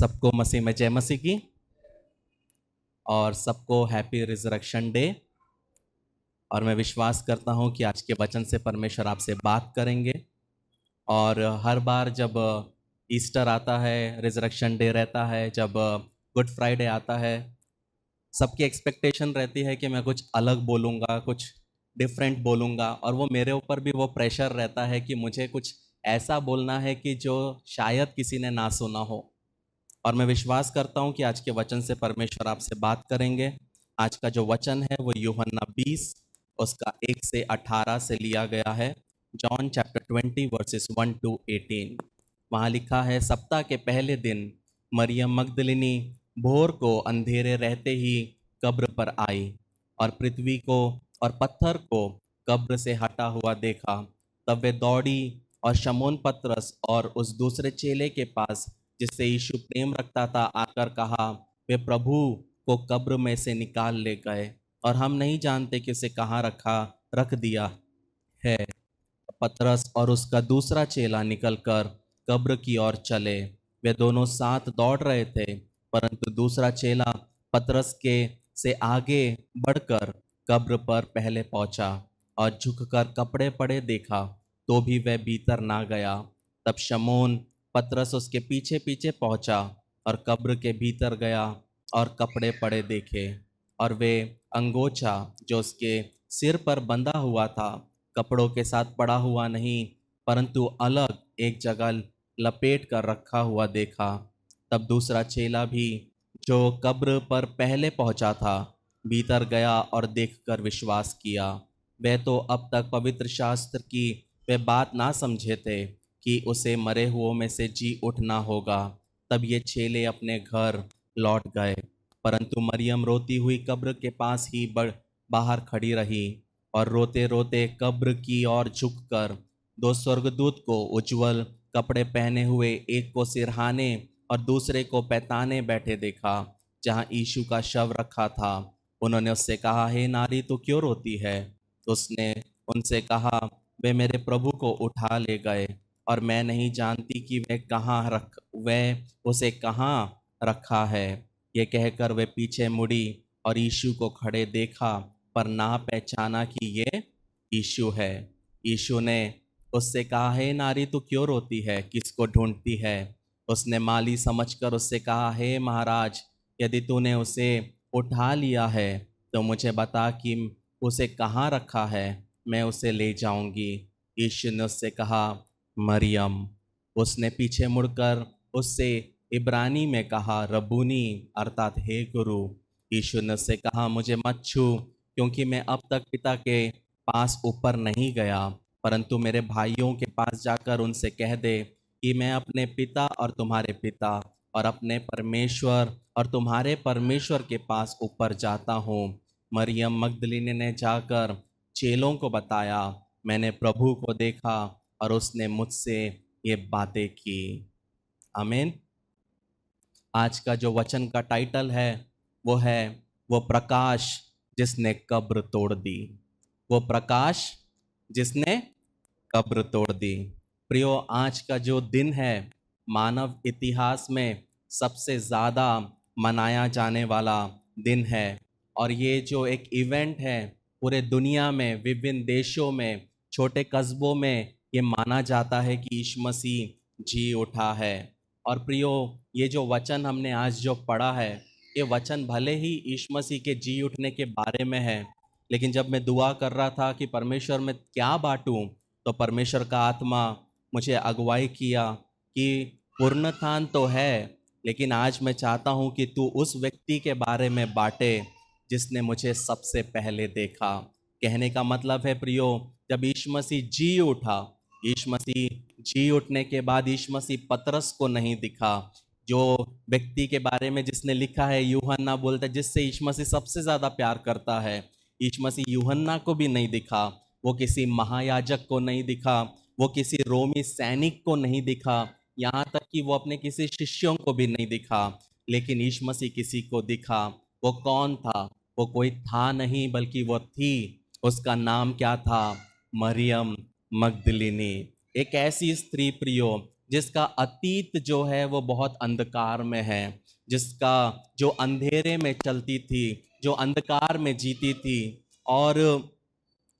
सबको मसीह में जय मसीह की और सबको हैप्पी रिजरेक्शन डे। और मैं विश्वास करता हूं कि आज के वचन से परमेश्वर आपसे बात करेंगे। और हर बार जब ईस्टर आता है, रिजरेक्शन डे रहता है, जब गुड फ्राइडे आता है, सबकी एक्सपेक्टेशन रहती है कि मैं कुछ अलग बोलूँगा, कुछ डिफरेंट बोलूँगा। और वो मेरे ऊपर भी वो प्रेशर रहता है कि मुझे कुछ ऐसा बोलना है कि जो शायद किसी ने ना सुना हो। और मैं विश्वास करता हूं कि आज के वचन से परमेश्वर आपसे बात करेंगे। आज का जो वचन है वो यूहन्ना 20 उसका 1 से 18 से लिया गया है। John chapter 20 versus 1 to 18। वहाँ लिखा है, सप्ताह के पहले दिन मरियम मगदलिनी भोर को अंधेरे रहते ही कब्र पर आई और पृथ्वी को और पत्थर को कब्र से हटा हुआ देखा। तब वे दौड़ी और शमौन पतरस और उस दूसरे चेले के पास जिससे यीशु प्रेम रखता था आकर कहा, वे प्रभु को कब्र में से निकाल ले गए और हम नहीं जानते कि उसे कहाँ रख दिया है। पतरस और उसका दूसरा चेला निकलकर कब्र की ओर चले। वे दोनों साथ दौड़ रहे थे, परंतु दूसरा चेला पतरस के से आगे बढ़कर कब्र पर पहले पहुंचा और झुककर कपड़े पड़े देखा, तो भी वह भीतर ना गया। तब शमौन पतरस उसके पीछे पीछे पहुंचा और कब्र के भीतर गया और कपड़े पड़े देखे, और वे अंगोछा जो उसके सिर पर बंधा हुआ था कपड़ों के साथ पड़ा हुआ नहीं, परंतु अलग एक जगह लपेट कर रखा हुआ देखा। तब दूसरा चेला भी जो कब्र पर पहले पहुंचा था भीतर गया और देखकर विश्वास किया। वे तो अब तक पवित्र शास्त्र की वे बात ना समझे थे कि उसे मरे हुओं में से जी उठना होगा। तब ये चेले अपने घर लौट गए, परंतु मरियम रोती हुई कब्र के पास ही बाहर खड़ी रही और रोते रोते कब्र की ओर झुककर दो स्वर्गदूत को उज्जवल कपड़े पहने हुए, एक को सिरहाने और दूसरे को पैताने बैठे देखा जहां यीशु का शव रखा था। उन्होंने उससे कहा, हे नारी, तू क्यों रोती है? उसने उनसे कहा, वे मेरे प्रभु को उठा ले गए और मैं नहीं जानती कि वह उसे कहाँ रखा है। ये कहकर वे पीछे मुड़ी और यीशु को खड़े देखा, पर ना पहचाना कि ये यीशु है। यीशु ने उससे कहा, हे नारी, तू क्यों रोती है? किसको ढूंढती है? उसने माली समझकर उससे कहा, हे महाराज, यदि तूने उसे उठा लिया है तो मुझे बता कि उसे कहाँ रखा है, मैं उसे ले जाऊंगी। यीशु ने उससे कहा, मरियम। उसने पीछे मुड़कर उससे इब्रानी में कहा, रब्बूनी, अर्थात हे गुरु। यीशु ने उससे कहा, मुझे मत छू, क्योंकि मैं अब तक पिता के पास ऊपर नहीं गया, परंतु मेरे भाइयों के पास जाकर उनसे कह दे कि मैं अपने पिता और तुम्हारे पिता और अपने परमेश्वर और तुम्हारे परमेश्वर के पास ऊपर जाता हूँ। मरियम मगदलीनी ने जाकर चेलों को बताया, मैंने प्रभु को देखा और उसने मुझसे ये बातें की। आमीन। आज का जो वचन का टाइटल है वो है, वो प्रकाश जिसने कब्र तोड़ दी। वो प्रकाश जिसने कब्र तोड़ दी। प्रियो, आज का जो दिन है मानव इतिहास में सबसे ज़्यादा मनाया जाने वाला दिन है। और ये जो एक इवेंट है पूरे दुनिया में, विभिन्न देशों में, छोटे कस्बों में ये माना जाता है कि यीशु मसीह जी उठा है। और प्रियो, ये जो वचन हमने आज जो पढ़ा है, ये वचन भले ही यीशु मसीह के जी उठने के बारे में है, लेकिन जब मैं दुआ कर रहा था कि परमेश्वर में क्या बांटूं, तो परमेश्वर का आत्मा मुझे अगुवाई किया कि पुनरुत्थान तो है, लेकिन आज मैं चाहता हूं कि तू उस व्यक्ति के बारे में बांटे जिसने मुझे सबसे पहले देखा। कहने का मतलब है प्रियो, जब यीशु मसीह जी उठा, यीशु मसीह जी उठने के बाद यीशु मसीह पतरस को नहीं दिखा, जो व्यक्ति के बारे में जिसने लिखा है, यूहन्ना बोलता है, जिससे यीशु मसीह सबसे ज़्यादा प्यार करता है। यीशु मसीह यूहन्ना को भी नहीं दिखा, वो किसी महायाजक को नहीं दिखा, वो किसी रोमी सैनिक को नहीं दिखा, यहाँ तक कि वो अपने किसी शिष्यों को भी नहीं दिखा। लेकिन यीशु मसीह किसी को दिखा। वो कौन था? वो कोई था नहीं, बल्कि वो थी। उसका नाम क्या था? मरियम मगदलिनी। एक ऐसी स्त्री प्रियो जिसका अतीत जो है वो बहुत अंधकार में है, जिसका जो अंधेरे में चलती थी, जो अंधकार में जीती थी। और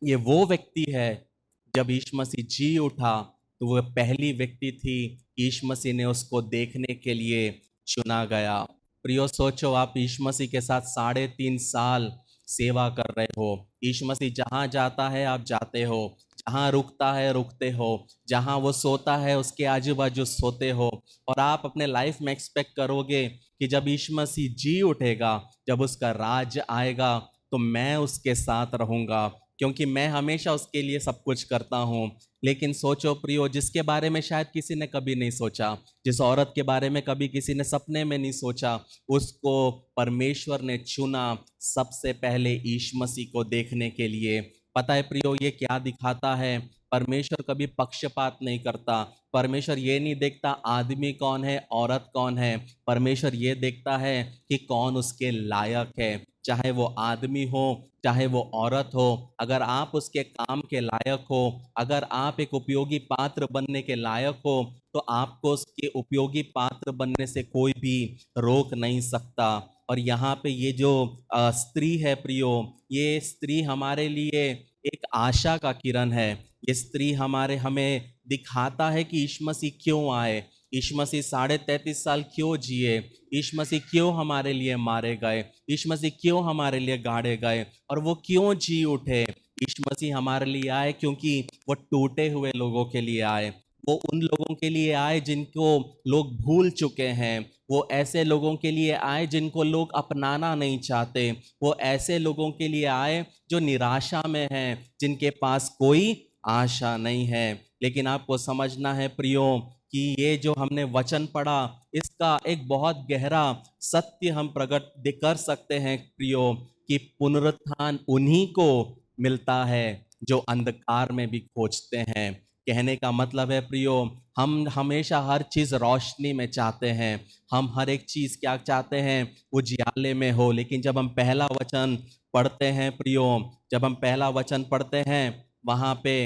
ये वो व्यक्ति है, जब यीशु मसीह जी उठा तो वह पहली व्यक्ति थी, यीशु मसीह ने उसको देखने के लिए चुना गया। प्रियो, सोचो आप यीशु मसीह के साथ 3.5 साल सेवा कर रहे हो। यीशु मसीह जहाँ जाता है आप जाते हो, जहाँ रुकता है रुकते हो, जहाँ वो सोता है उसके आजू बाजू सोते हो। और आप अपने लाइफ में एक्सपेक्ट करोगे कि जब यीशु मसीह जी उठेगा, जब उसका राज आएगा, तो मैं उसके साथ रहूंगा, क्योंकि मैं हमेशा उसके लिए सब कुछ करता हूँ। लेकिन सोचो प्रियो, जिसके बारे में शायद किसी ने कभी नहीं सोचा, जिस औरत के बारे में कभी किसी ने सपने में नहीं सोचा, उसको परमेश्वर ने चुना सबसे पहले यीशु मसीह को देखने के लिए। पता है प्रियो, ये क्या दिखाता है? परमेश्वर कभी पक्षपात नहीं करता। परमेश्वर ये नहीं देखता आदमी कौन है, औरत कौन है। परमेश्वर ये देखता है कि कौन उसके लायक है, चाहे वो आदमी हो, चाहे वो औरत हो। अगर आप उसके काम के लायक हो, अगर आप एक उपयोगी पात्र बनने के लायक हो, तो आपको उसके उपयोगी पात्र बनने से कोई भी रोक नहीं सकता। और यहाँ पे ये जो स्त्री है प्रियो, ये स्त्री हमारे लिए एक आशा का किरण है। ये स्त्री हमें दिखाता है कि यीशु मसीह क्यों आए, यीशु मसीह 33.5 साल क्यों जिए, यीशु मसीह क्यों हमारे लिए मारे गए, यीशु मसीह क्यों हमारे लिए गाड़े गए, और वो क्यों जी उठे। यीशु मसीह हमारे लिए आए क्योंकि वो टूटे हुए लोगों के लिए आए। वो उन लोगों के लिए आए जिनको लोग भूल चुके हैं। वो ऐसे लोगों के लिए आए जिनको लोग अपनाना नहीं चाहते। वो ऐसे लोगों के लिए आए जो निराशा में हैं, जिनके पास कोई आशा नहीं है। लेकिन आपको समझना है प्रियो कि ये जो हमने वचन पढ़ा, इसका एक बहुत गहरा सत्य हम कर सकते हैं प्रियो, कि पुनरुत्थान उन्हीं को मिलता है जो अंधकार में भी खोजते हैं। कहने का मतलब है प्रियो, हम हमेशा हर चीज रोशनी में चाहते हैं। हम हर एक चीज क्या चाहते हैं, उजियाले में हो। लेकिन जब हम पहला वचन पढ़ते हैं प्रियो, जब हम पहला वचन पढ़ते हैं, वहां पे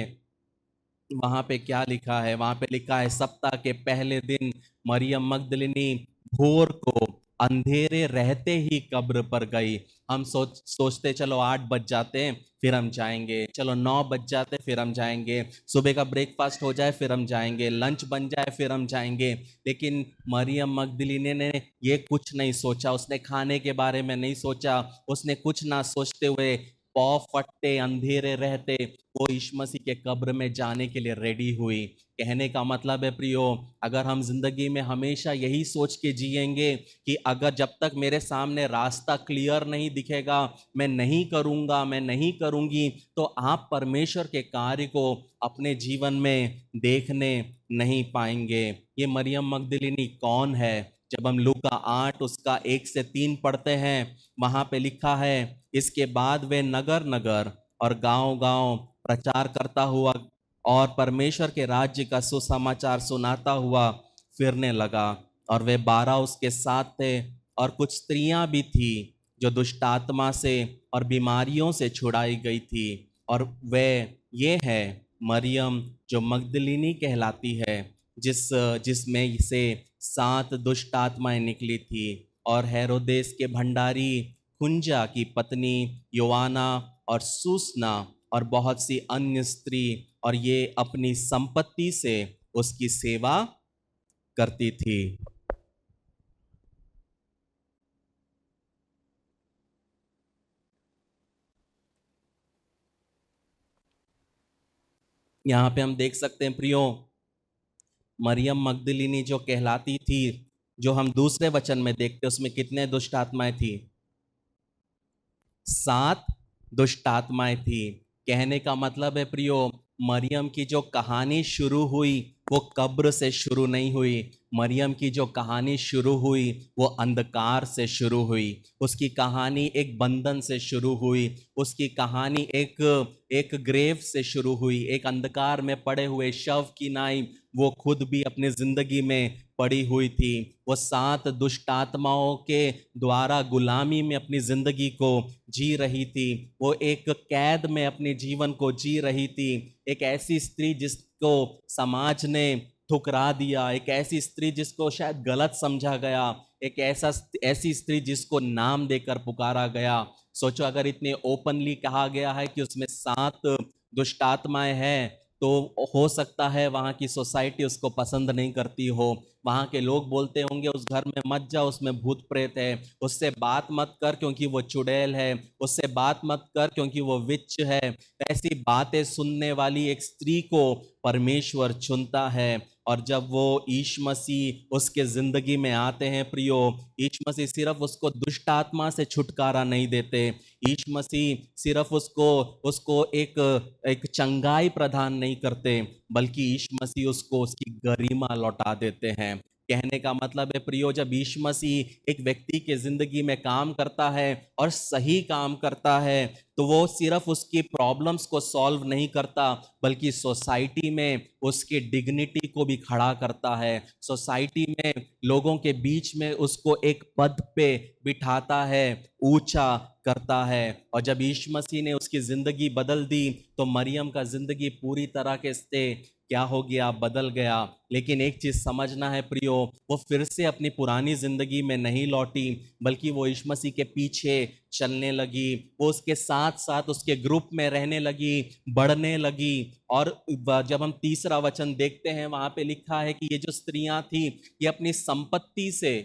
वहां पे क्या लिखा है? वहां पे लिखा है, सप्ताह के पहले दिन मरियम मगदलिनी भोर को अंधेरे रहते ही कब्र पर गई। हम सोचते चलो 8 बज जाते हैं फिर हम जाएंगे, चलो 9 बज जाते फिर हम जाएंगे, सुबह का ब्रेकफास्ट हो जाए फिर हम जाएंगे, लंच बन जाए फिर हम जाएंगे। लेकिन मरियम मगदलिनी ने ये कुछ नहीं सोचा, उसने खाने के बारे में नहीं सोचा। उसने कुछ ना सोचते हुए पौ फटते अंधेरे रहते वो यीशु मसीह के कब्र में जाने के लिए रेडी हुई। कहने का मतलब है प्रियो, अगर हम जिंदगी में हमेशा यही सोच के जिएंगे कि अगर जब तक मेरे सामने रास्ता क्लियर नहीं दिखेगा, मैं नहीं करूंगा, मैं नहीं करूंगी, तो आप परमेश्वर के कार्य को अपने जीवन में देखने नहीं पाएंगे। ये मरियम मगदलिनी कौन है? जब हम लूका 8 उसका 1 से 3 पढ़ते हैं, वहां पे लिखा है, इसके बाद वे नगर नगर और गांव गांव प्रचार करता हुआ और परमेश्वर के राज्य का सुसमाचार सुनाता हुआ फिरने लगा। और वे 12 उसके साथ थे, और कुछ स्त्रियां भी थी जो दुष्ट आत्मा से और बीमारियों से छुड़ाई गई थी। और वे ये है मरियम जो मगदलिनी कहलाती है, जिसमें से 7 दुष्ट आत्माएं निकली थी। और हेरोदेस के भंडारी कुंजा की पत्नी योवाना और सूसना और बहुत सी अन्य स्त्री, और ये अपनी संपत्ति से उसकी सेवा करती थी। यहाँ पे हम देख सकते हैं प्रियो, मरियम मगदलिनी जो कहलाती थी, जो हम दूसरे वचन में देखते हैं, उसमें कितने दुष्ट आत्माएं थी? 7 दुष्ट आत्माएं थी। कहने का मतलब है प्रियो, मरियम की जो कहानी शुरू हुई वो कब्र से शुरू नहीं हुई। मरियम की जो कहानी शुरू हुई वो अंधकार से शुरू हुई। उसकी कहानी एक बंधन से शुरू हुई। उसकी कहानी एक ग्रेव से शुरू हुई, एक अंधकार में पड़े हुए शव की नाई वो खुद भी अपनी जिंदगी में पड़ी हुई थी। वो 7 दुष्ट आत्माओं के द्वारा गुलामी में अपनी जिंदगी को जी रही थी। वो एक कैद में अपने जीवन को जी रही थी। एक ऐसी स्त्री जिसको समाज ने ठुकरा दिया, एक ऐसी स्त्री जिसको शायद गलत समझा गया, एक ऐसी स्त्री जिसको नाम देकर पुकारा गया। सोचो अगर इतने ओपनली कहा गया है कि उसमें 7 दुष्ट आत्माएं हैं, तो हो सकता है वहाँ की सोसाइटी उसको पसंद नहीं करती हो। वहाँ के लोग बोलते होंगे उस घर में मत जाओ, उसमें भूत प्रेत है, उससे बात मत कर क्योंकि वो चुड़ैल है, उससे बात मत कर क्योंकि वो विच है। ऐसी बातें सुनने वाली एक स्त्री को परमेश्वर चुनता है। और जब वो यीशु मसीह उसके जिंदगी में आते हैं प्रियो, यीशु मसीह सिर्फ उसको दुष्ट आत्मा से छुटकारा नहीं देते, यीशु मसीह सिर्फ उसको उसको एक एक चंगाई प्रदान नहीं करते, बल्कि यीशु मसीह उसको उसकी गरिमा लौटा देते हैं। कहने का मतलब है प्रियो, जब यीशु मसीह एक व्यक्ति के जिंदगी में काम करता है और सही काम करता है, तो वो सिर्फ उसकी प्रॉब्लम्स को सॉल्व नहीं करता, बल्कि सोसाइटी में उसकी डिग्निटी को भी खड़ा करता है। सोसाइटी में लोगों के बीच में उसको एक पद पे बिठाता है, ऊंचा करता है। और जब यीशु मसीह ने उसकी जिंदगी बदल दी, तो मरियम का जिंदगी पूरी तरह के से क्या हो गया, बदल गया। लेकिन एक चीज समझना है प्रियो, वो फिर से अपनी पुरानी जिंदगी में नहीं लौटी, बल्कि वो यीशु मसीह के पीछे चलने लगी, वो उसके साथ साथ उसके ग्रुप में रहने लगी, बढ़ने लगी। और जब हम तीसरा वचन देखते हैं, वहां पे लिखा है कि ये जो स्त्रियां थी, ये अपनी संपत्ति से,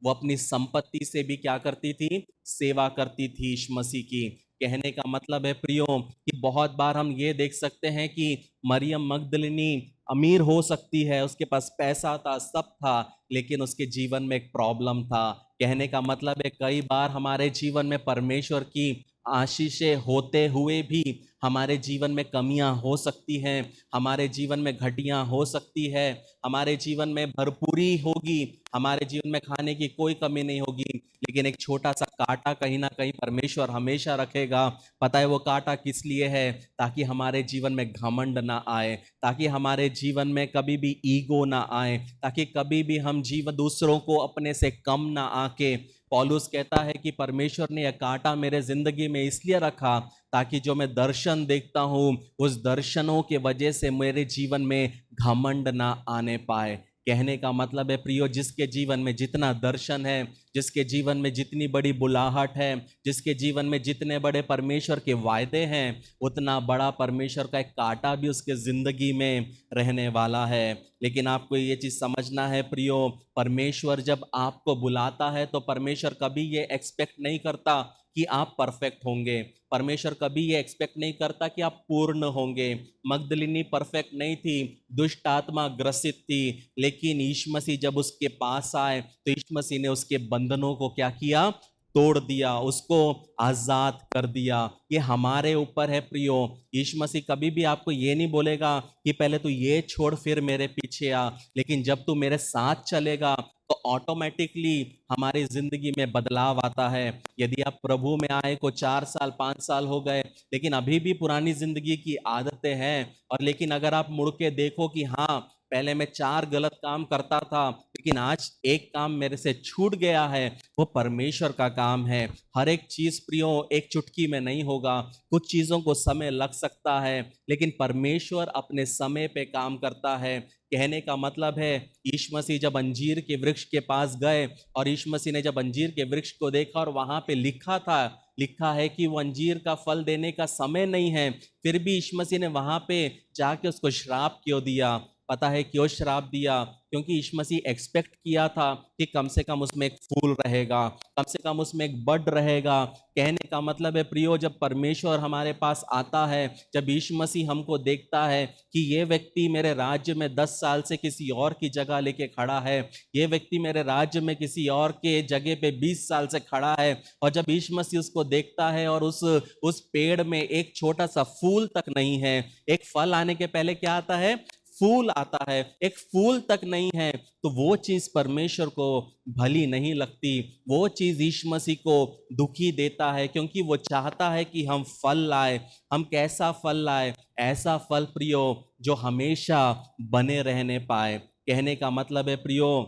वो अपनी संपत्ति से भी क्या करती थी, सेवा करती थी यीशु मसीह की। कहने का मतलब है प्रियो कि बहुत बार हम ये देख सकते हैं कि मरियम मगदलिनी अमीर हो सकती है, उसके पास पैसा था, सब था, लेकिन उसके जीवन में एक प्रॉब्लम था। कहने का मतलब है कई बार हमारे जीवन में परमेश्वर की आशीषें होते हुए भी हमारे जीवन में कमियां हो सकती हैं, हमारे जीवन में घटियां हो सकती है, हमारे जीवन में भरपूरी होगी, हमारे जीवन में खाने की कोई कमी नहीं होगी, लेकिन एक छोटा सा कांटा कहीं ना कहीं परमेश्वर हमेशा रखेगा। पता है वो कांटा किस लिए है? ताकि हमारे जीवन में घमंड ना आए, ताकि हमारे जीवन में कभी भी ईगो ना आए, ताकि कभी भी हम जीवन दूसरों को अपने से कम ना आके। पौलुस कहता है कि परमेश्वर ने यह कांटा मेरे जिंदगी में इसलिए रखा ताकि जो मैं दर्शन देखता हूं, उस दर्शनों के वजह से मेरे जीवन में घमंड ना आने पाए। कहने का मतलब है प्रियो, जिसके जीवन में जितना दर्शन है, जिसके जीवन में जितनी बड़ी बुलाहट है, जिसके जीवन में जितने बड़े परमेश्वर के वायदे हैं, उतना बड़ा परमेश्वर का एक कांटा भी उसके जिंदगी में रहने वाला है। लेकिन आपको ये चीज समझना है प्रियो, परमेश्वर जब आपको बुलाता है तो परमेश्वर कभी ये एक्सपेक्ट नहीं करता कि आप परफेक्ट होंगे। परमेश्वर कभी ये एक्सपेक्ट नहीं करता कि आप पूर्ण होंगे। मगदलिनी परफेक्ट नहीं थी, दुष्ट आत्मा ग्रसित थी, लेकिन यीशु मसीह जब उसके पास आए तो यीशु मसीह ने उसके बंधनों को क्या किया, तोड़ दिया, उसको आजाद कर दिया। ये हमारे ऊपर है प्रियो। यीशु मसीह कभी भी आपको ये नहीं बोलेगा कि पहले तू ये छोड़ फिर मेरे पीछे आ, लेकिन जब तू मेरे साथ चलेगा तो ऑटोमेटिकली हमारी जिंदगी में बदलाव आता है। यदि आप प्रभु में आए को 4 साल 5 साल हो गए, लेकिन अभी भी पुरानी जिंदगी की आदतें हैं, और लेकिन अगर आप मुड़ के देखो कि हाँ पहले मैं 4 गलत काम करता था, लेकिन आज एक काम मेरे से छूट गया है, वो परमेश्वर का काम है। हर एक चीज प्रियो एक चुटकी में नहीं होगा, कुछ चीजों को समय लग सकता है, लेकिन परमेश्वर अपने समय पे काम करता है। कहने का मतलब है यीशु मसीह जब अंजीर के वृक्ष के पास गए, और यीशु मसीह ने जब अंजीर के वृक्ष को देखा और वहां पे लिखा है कि वो अंजीर का फल देने का समय नहीं है, फिर भी यीशु मसीह ने वहां पे जाके उसको श्राप क्यों दिया? पता है क्यों श्राप दिया? क्योंकि यीशु मसीह एक्सपेक्ट किया था कि कम से कम उसमें एक फूल रहेगा, कम से कम उसमें एक बड रहेगा। कहने का मतलब है प्रियो, जब परमेश्वर हमारे पास आता है, जब यीशु मसीह हमको देखता है कि ये व्यक्ति मेरे राज्य में 10 साल से किसी और की जगह लेके खड़ा है, ये व्यक्ति मेरे राज्य में किसी और के जगह पे 20 साल से खड़ा है, और जब यीशु मसीह उसको देखता है और उस पेड़ में एक छोटा सा फूल तक नहीं है, एक फल आने के पहले क्या आता है, फूल आता है, एक फूल तक नहीं है, तो वो चीज परमेश्वर को भली नहीं लगती, वो चीज यीशु मसीह को दुखी देता है, क्योंकि वो चाहता है कि हम फल लाए। हम कैसा फल लाए? ऐसा फल प्रियो जो हमेशा बने रहने पाए। कहने का मतलब है प्रियो,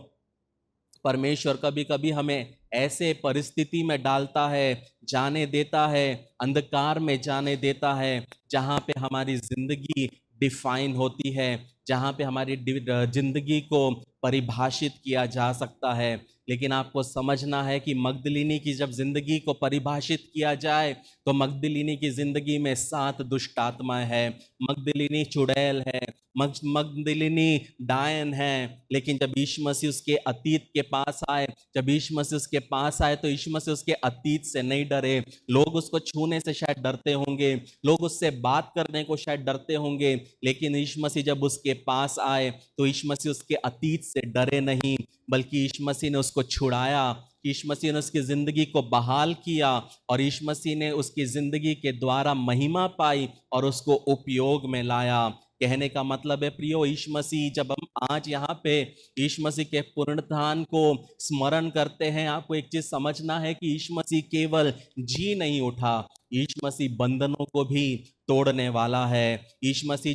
परमेश्वर कभी कभी हमें ऐसे परिस्थिति में डालता है, जाने देता है, अंधकार में जाने देता है, जहां पे हमारी जिंदगी डिफाइन होती है, जहाँ पे हमारी जिंदगी को परिभाषित किया जा सकता है। लेकिन आपको समझना है कि मगदलिनी की जब जिंदगी को परिभाषित किया जाए तो मगदलिनी की जिंदगी में 7 दुष्ट आत्माएं हैं। मगदलिनी चुड़ैल है, मगदलिनी डायन है। लेकिन जब यीशु मसीह उसके अतीत के पास आए, जब यीशु मसीह उसके पास आए तो यीशु मसीह उसके अतीत से नहीं डरे। लोग उसको छूने से शायद डरते होंगे, लोग उससे बात करने को शायद डरते होंगे, लेकिन यीशु मसीह जब उसके पास आए तो यीशु मसीह उसके अतीत से डरे नहीं, बल्कि यीशु मसीह ने उसको छुड़ाया। यीशु मसीह ने उसकी जिंदगी को बहाल किया और यीशु मसीह ने उसकी जिंदगी के द्वारा महिमा पाई और उसको उपयोग में लाया। कहने का मतलब है प्रियो, यीशु मसीह, जब हम आज यहाँ पे यीशु मसीह के पुनरुत्थान को स्मरण करते हैं, आपको एक चीज समझना है कि यीशु मसीह केवल जी नहीं उठा, यीशु मसीह बंधनों को भी तोड़ने वाला है। यीशु मसीह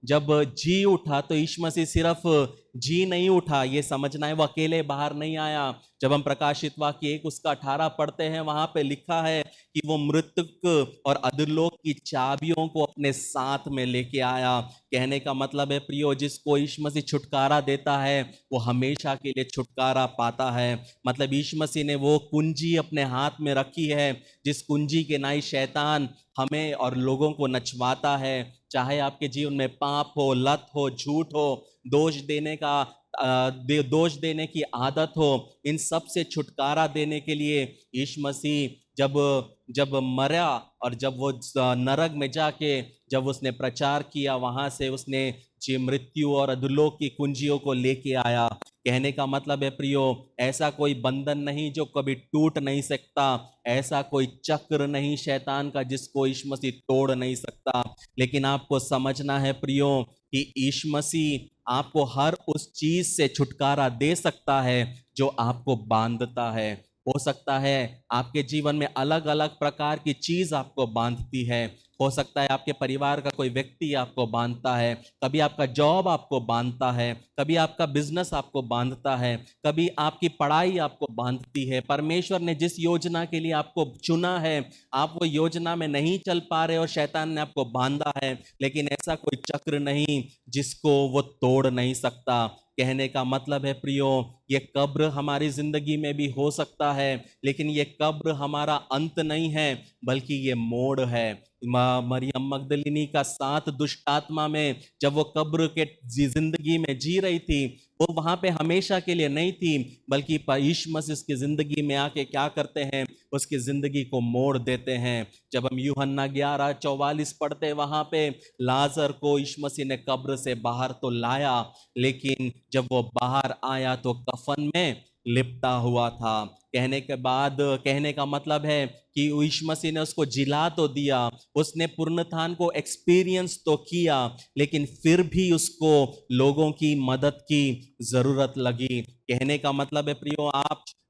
जब जी उठा तो यीशु मसीह सिर्फ जी नहीं उठा, ये समझना है, वो अकेले बाहर नहीं आया। जब हम प्रकाशित वाक्य 1 उसका 18 पढ़ते हैं, वहां पे लिखा है कि वो मृतक और अधोलोक की चाबियों को अपने साथ में लेके आया। कहने का मतलब है प्रियो, जिसको यीशु मसीह छुटकारा देता है वो हमेशा के लिए छुटकारा पाता है। मतलब यीशु मसीह ने वो कुंजी अपने हाथ में रखी है, जिस कुंजी के नाई शैतान हमें और लोगों को नचवाता है। चाहे आपके जीवन में पाप हो, लत हो, झूठ हो, दोष देने की आदत हो, इन सब से छुटकारा देने के लिए यीशु मसीह जब मरा और जब वो नरक में जाके जब उसने प्रचार किया, वहां से उसने मृत्यु और अधोलोक की कुंजियों को लेके आया। कहने का मतलब है प्रियो, ऐसा कोई बंधन नहीं जो कभी टूट नहीं सकता, ऐसा कोई चक्र नहीं शैतान का जिसको यीशु मसीह तोड़ नहीं सकता। लेकिन आपको समझना है प्रियो कि यीशु मसीह आपको हर उस चीज से छुटकारा दे सकता है जो आपको बांधता है। हो सकता है आपके जीवन में अलग अलग प्रकार की चीज आपको बांधती है। हो सकता है आपके परिवार का कोई व्यक्ति आपको बांधता है, कभी आपका जॉब आपको बांधता है, कभी आपका बिजनेस आपको बांधता है, कभी आपकी पढ़ाई आपको बांधती है। परमेश्वर ने जिस योजना के लिए आपको चुना है, आप वो योजना में नहीं चल पा रहे और शैतान ने आपको बांधा है, लेकिन ऐसा कोई चक्र नहीं जिसको वो तोड़ नहीं सकता। कहने का मतलब है प्रियो, ये कब्र हमारी जिंदगी में भी हो सकता है, लेकिन ये कब्र हमारा अंत नहीं है, बल्कि ये मोड़ है। मरियम मगदलिनी का 7 दुष्ट आत्मा में जब वो कब्र के जिंदगी में जी रही थी, वो वहां पे हमेशा के लिए नहीं थी, बल्कि यीशु मसीह उसकी जिंदगी में आके क्या करते हैं, उसकी जिंदगी को मोड़ देते हैं। जब हम यूहन्ना 11:44 पढ़ते, वहां पे लाजर को यीशु मसीह ने कब्र से बाहर तो लाया, लेकिन जब वो बाहर आया तो कफन में लिपटा हुआ था। कहने का मतलब है कि यीशु मसीह ने उसको जिला तो दिया, उसने पुनरुत्थान को एक्सपीरियंस तो किया, लेकिन फिर भी उसको लोगों की मदद की जरूरत लगी। कहने का मतलब है प्रियो,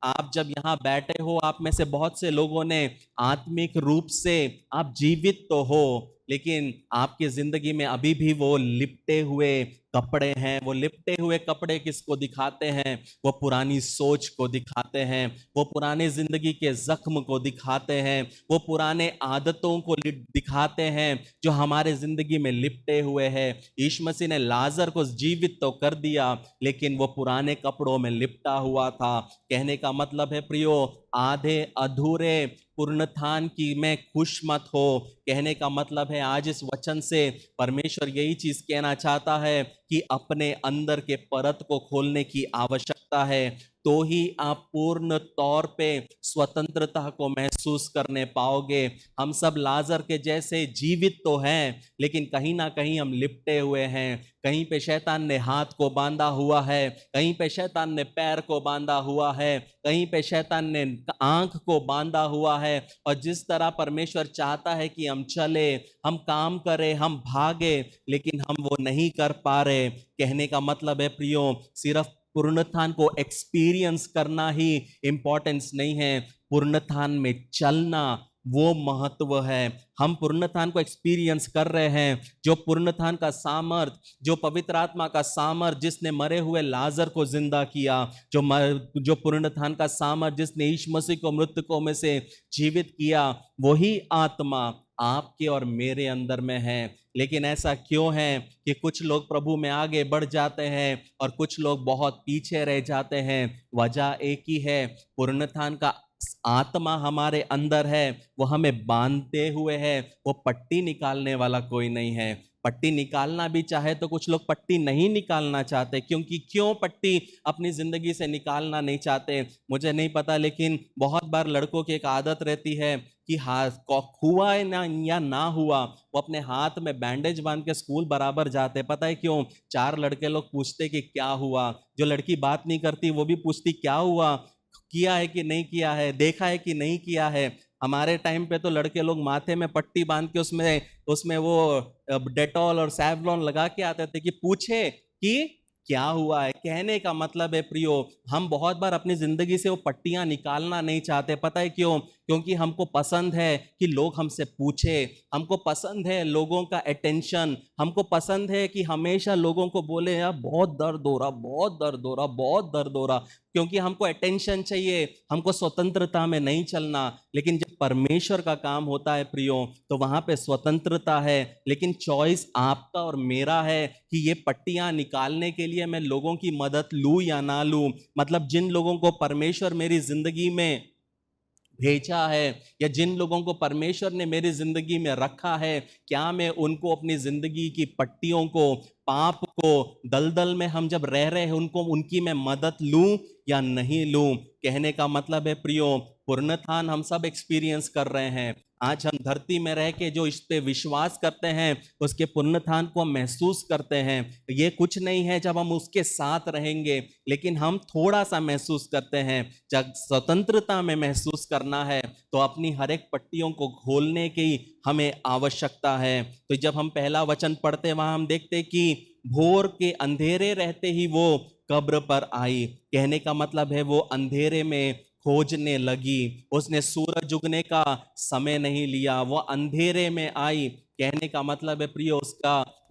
आप जब यहाँ बैठे हो, आप में से बहुत से लोगों ने आत्मिक रूप से आप जीवित तो हो, लेकिन आपकी जिंदगी में अभी भी वो लिपटे हुए कपड़े हैं। वो लिपटे हुए कपड़े किसको दिखाते हैं? वो पुरानी सोच को दिखाते हैं, वो पुराने जिंदगी के जख्म को दिखाते हैं, वो पुराने आदतों को दिखाते हैं जो हमारे जिंदगी में लिपटे हुए हैं। यीशु मसीह ने लाजर को जीवित तो कर दिया, लेकिन वो पुराने कपड़ों में लिपटा हुआ था। कहने का मतलब है प्रियो, आधे अधूरे पुनरुत्थान की में खुश मत हो। कहने का मतलब है आज इस वचन से परमेश्वर यही चीज कहना चाहता है कि अपने अंदर के परत को खोलने की आवश्यकता है, तो ही आप पूर्ण तौर पे स्वतंत्रता को महसूस करने पाओगे। हम सब लाजर के जैसे जीवित तो हैं, लेकिन कहीं ना कहीं हम लिपटे हुए हैं। कहीं पे शैतान ने हाथ को बांधा हुआ है, कहीं पे शैतान ने पैर को बांधा हुआ है, कहीं पे शैतान ने आंख को बांधा हुआ है। और जिस तरह परमेश्वर चाहता है कि हम चले, हम काम करें, हम भागे, लेकिन हम वो नहीं कर पा रहे। कहने का मतलब है प्रियो, सिर्फ पुनरुत्थान को एक्सपीरियंस करना ही इंपॉर्टेंस नहीं है, पुनरुत्थान में चलना वो महत्व है। हम पुनरुत्थान को एक्सपीरियंस कर रहे हैं, जो पुनरुत्थान का सामर्थ, जो पवित्र आत्मा का सामर्थ जिसने मरे हुए लाजर को जिंदा किया, जो पुनरुत्थान का सामर्थ जिसने यीशु मसीह को मृतकों में से जीवित किया, वही आत्मा आपके और मेरे अंदर में है। लेकिन ऐसा क्यों है कि कुछ लोग प्रभु में आगे बढ़ जाते हैं और कुछ लोग बहुत पीछे रह जाते हैं? वजह एक ही है, पुनरुत्थान का आत्मा हमारे अंदर है, वो हमें बांधते हुए है। वो पट्टी निकालने वाला कोई नहीं है। पट्टी निकालना भी चाहे तो कुछ लोग पट्टी नहीं निकालना चाहते। क्यों पट्टी अपनी जिंदगी से निकालना नहीं चाहते मुझे नहीं पता, लेकिन बहुत बार लड़कों की एक आदत रहती है कि हाथ हुआ है ना या ना हुआ, वो अपने हाथ में बैंडेज बांध के स्कूल बराबर जाते। पता है क्यों? 4 लड़के लोग पूछते कि क्या हुआ। जो लड़की बात नहीं करती वो भी पूछती क्या हुआ, किया है कि नहीं किया है, देखा है कि नहीं किया है। हमारे टाइम पे तो लड़के लोग माथे में पट्टी बांध के उसमें उसमें वो डेटॉल और सैवलॉन लगा के आते थे कि पूछे कि क्या हुआ है। कहने का मतलब है प्रियो, हम बहुत बार अपनी जिंदगी से वो पट्टियां निकालना नहीं चाहते। पता है क्यों? क्योंकि हमको पसंद है कि लोग हमसे पूछे, हमको पसंद है लोगों का अटेंशन, हमको पसंद है कि हमेशा लोगों को बोले यार बहुत दर्द हो रहा, बहुत दर्द हो रहा, बहुत दर्द हो रहा। क्योंकि हमको अटेंशन चाहिए, हमको स्वतंत्रता में नहीं चलना। लेकिन जब परमेश्वर का काम होता है प्रियो, तो वहां पे स्वतंत्रता है, लेकिन चॉइस आपका और मेरा है कि ये पट्टियां निकालने के लिए मैं लोगों की मदद लूं या ना लूं। मतलब जिन लोगों को परमेश्वर मेरी जिंदगी में भेजा है या जिन लोगों को परमेश्वर ने मेरी जिंदगी में रखा है, क्या मैं उनको अपनी जिंदगी की पट्टियों को, पाप को, दलदल में हम जब रह रहे हैं उनको, उनकी मैं मदद लूं या नहीं लूं? कहने का मतलब है प्रियो, पुनरुत्थान हम सब एक्सपीरियंस कर रहे हैं। आज हम धरती में रह के जो इस पे विश्वास करते हैं उसके पुनरुत्थान को हम महसूस करते हैं। ये कुछ नहीं है जब हम उसके साथ रहेंगे, लेकिन हम थोड़ा सा महसूस करते हैं। जब स्वतंत्रता में महसूस करना है तो अपनी हर एक पट्टियों को खोलने की हमें आवश्यकता है। तो जब हम पहला वचन पढ़ते वहां हम देखते कि भोर के अंधेरे रहते ही वो कब्र पर आई। कहने का मतलब है वो अंधेरे में खोजने लगी, उसने सूरज उगने का समय नहीं लिया, वो अंधेरे में आई। कहने का मतलब है प्रिय,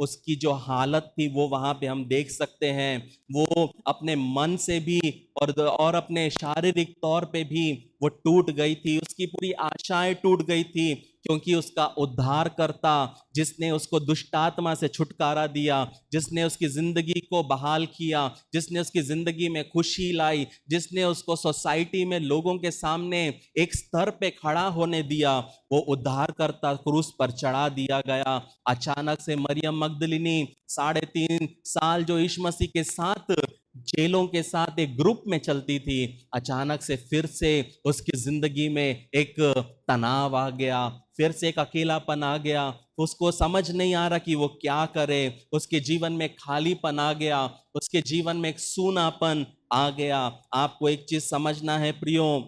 उसकी जो हालत थी वो वहां पे हम देख सकते हैं। वो अपने मन से भी और अपने शारीरिक तौर पे भी वो टूट गई थी, उसकी पूरी आशाएं टूट गई थी। क्योंकि उसका उद्धारकर्ता, जिसने उसको दुष्ट आत्मा से छुटकारा दिया, जिसने उसकी जिंदगी को बहाल किया, जिसने उसकी जिंदगी में खुशी लाई, जिसने उसको सोसाइटी में लोगों के सामने एक स्तर पे खड़ा होने दिया, वो उद्धारकर्ता क्रूस पर चढ़ा दिया गया। अचानक से मरियम मगदलिनी 3.5 साल जो यीशु मसीह के साथ चेलों के साथ एक ग्रुप में चलती थी, अचानक से फिर से उसकी जिंदगी में एक तनाव आ गया, फिर से एक अकेलापन आ गया। उसको समझ नहीं आ रहा कि वो क्या करे। उसके जीवन में खालीपन आ गया, उसके जीवन में एक सूनापन आ गया। आपको एक चीज समझना है प्रियो,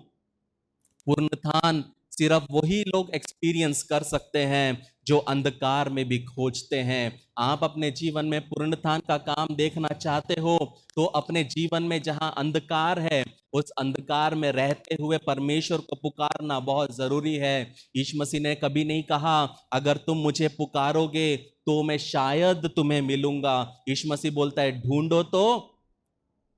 पुनरुत्थान सिर्फ वही लोग एक्सपीरियंस कर सकते हैं जो अंधकार में भी खोजते हैं। आप अपने जीवन में पुनरुत्थान का काम देखना चाहते हो तो अपने जीवन में जहां अंधकार है, उस अंधकार में रहते हुए परमेश्वर को पुकारना बहुत जरूरी है। यीशु मसीह ने कभी नहीं कहा अगर तुम मुझे पुकारोगे तो मैं शायद तुम्हें मिलूंगा। यीशु मसीह बोलता है ढूंढो तो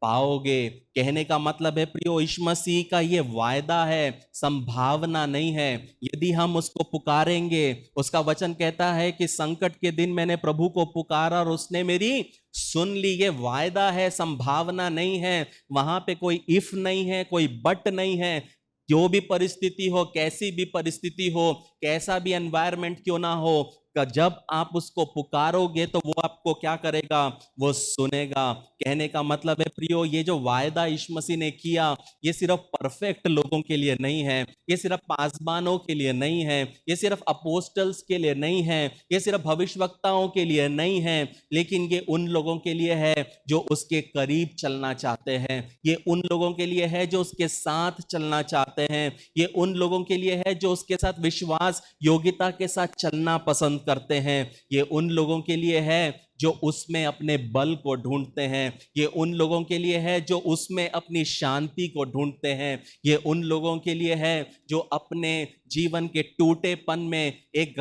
पाओगे। कहने का मतलब है प्रियो, यीशु मसीह का ये वायदा है, संभावना नहीं है। यदि हम उसको पुकारेंगे, उसका वचन कहता है कि संकट के दिन मैंने प्रभु को पुकारा और उसने मेरी सुन ली। ये वायदा है, संभावना नहीं है। वहां पे कोई इफ नहीं है, कोई बट नहीं है। जो भी परिस्थिति हो, कैसी भी परिस्थिति हो, कैसा भी एनवायरमेंट क्यों ना हो, जब आप उसको पुकारोगे तो वो आपको क्या करेगा? वो सुनेगा। कहने का मतलब है प्रियो, ये जो वायदा यीशु मसीह ने किया, ये सिर्फ परफेक्ट लोगों के लिए नहीं है, ये सिर्फ पासबानों के लिए नहीं है, ये सिर्फ अपोस्टल्स के लिए नहीं है, ये सिर्फ भविष्यवक्ताओं के लिए नहीं है, लेकिन ये उन लोगों के लिए है जो उसके करीब चलना चाहते हैं। ये उन लोगों के लिए है जो उसके साथ चलना चाहते हैं। ये उन लोगों के लिए है जो उसके साथ विश्वास योग्यता के साथ चलना पसंद करते हैं। ये उन लोगों के लिए है जो उसमें अपने बल को ढूंढते हैं। ये उन लोगों के लिए है जो उसमें अपनी शांति को ढूंढते हैं। ये उन लोगों के लिए है जो अपने जीवन के टूटेपन में एक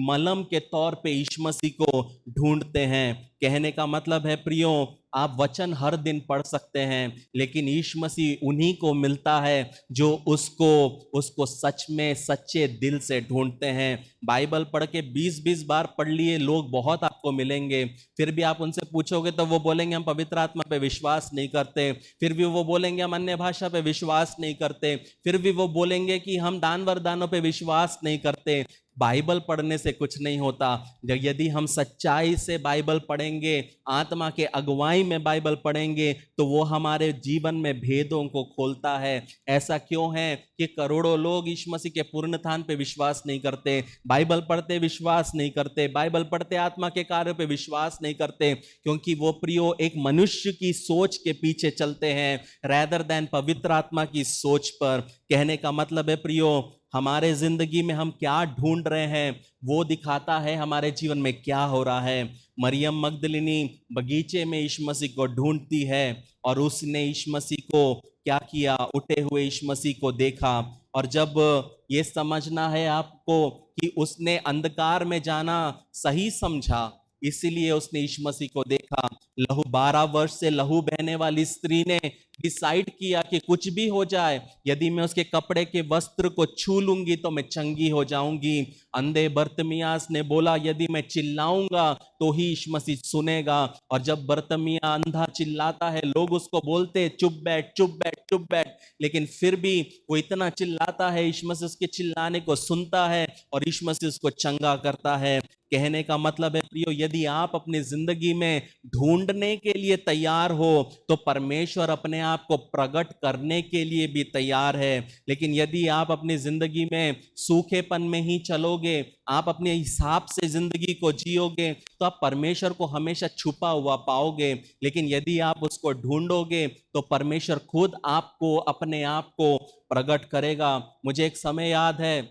मलहम के तौर पे यीशु मसीह को ढूंढते हैं। कहने का मतलब है प्रियो, आप वचन हर दिन पढ़ सकते हैं, लेकिन यीशु मसीह उन्हीं को मिलता है जो उसको सच में सच्चे दिल से ढूंढते हैं। बाइबल पढ़ के 20-20 बार पढ़ लिए लोग बहुत आपको मिलेंगे, फिर भी आप उनसे पूछोगे तो वो बोलेंगे हम पवित्र आत्मा पे विश्वास नहीं करते, फिर भी वो बोलेंगे हम अन्य भाषा पे विश्वास नहीं करते, फिर भी वो बोलेंगे कि हम दान वरदानों पे विश्वास नहीं करते। बाइबल पढ़ने से कुछ नहीं होता। यदि हम सच्चाई से बाइबल पढ़ेंगे, आत्मा के अगुवाई में बाइबल पढ़ेंगे, तो वो हमारे जीवन में भेदों को खोलता है। ऐसा क्यों है कि करोड़ों लोग यीशु मसीह के पुनरुत्थान पे विश्वास नहीं करते, बाइबल पढ़ते विश्वास नहीं करते, बाइबल पढ़ते आत्मा के कार्य पे विश्वास नहीं करते? क्योंकि वो प्रियो एक मनुष्य की सोच के पीछे चलते हैं रैदर देन पवित्र आत्मा की सोच पर। कहने का मतलब है प्रियो, हमारे जिंदगी में हम क्या ढूंढ रहे हैं वो दिखाता है हमारे जीवन में क्या हो रहा है। मरियम मगदलिनी बगीचे में यीशु मसीह को ढूंढती है और उसने यीशु मसीह को क्या किया, उठे हुए यीशु मसीह को देखा। और जब ये समझना है आपको कि उसने अंधकार में जाना सही समझा, इसीलिए उसने यीशु मसीह को देखा। 12 वर्ष से लहू बहने वाली स्त्री ने डिसाइड किया कि कुछ भी हो जाए, यदि मैं उसके कपड़े के वस्त्र को छू लूंगी तो मैं चंगी हो जाऊंगी। अंधे बर्तमियास ने बोला यदि मैं चिल्लाऊंगा तो ही यीशु मसीह सुनेगा। और जब बर्तमिया अंधा चिल्लाता है, लोग उसको बोलते चुप बैठ चुप बैठ चुप बैठ, लेकिन फिर भी वो इतना चिल्लाता है, यीशु मसीह उसके चिल्लाने को सुनता है और यीशु मसीह उसको चंगा करता है। कहने का मतलब है प्रियो, यदि आप अपनी जिंदगी में ढूंढने के लिए तैयार हो तो परमेश्वर अपने आप को प्रकट करने के लिए भी तैयार है। लेकिन यदि आप अपनी जिंदगी में सूखेपन में ही चलोगे, आप अपने हिसाब से जिंदगी को जियोगे, तो आप परमेश्वर को हमेशा छुपा हुआ पाओगे। लेकिन यदि आप उसको ढूंढोगे तो परमेश्वर खुद आपको अपने आप को प्रकट करेगा। मुझे एक समय याद है,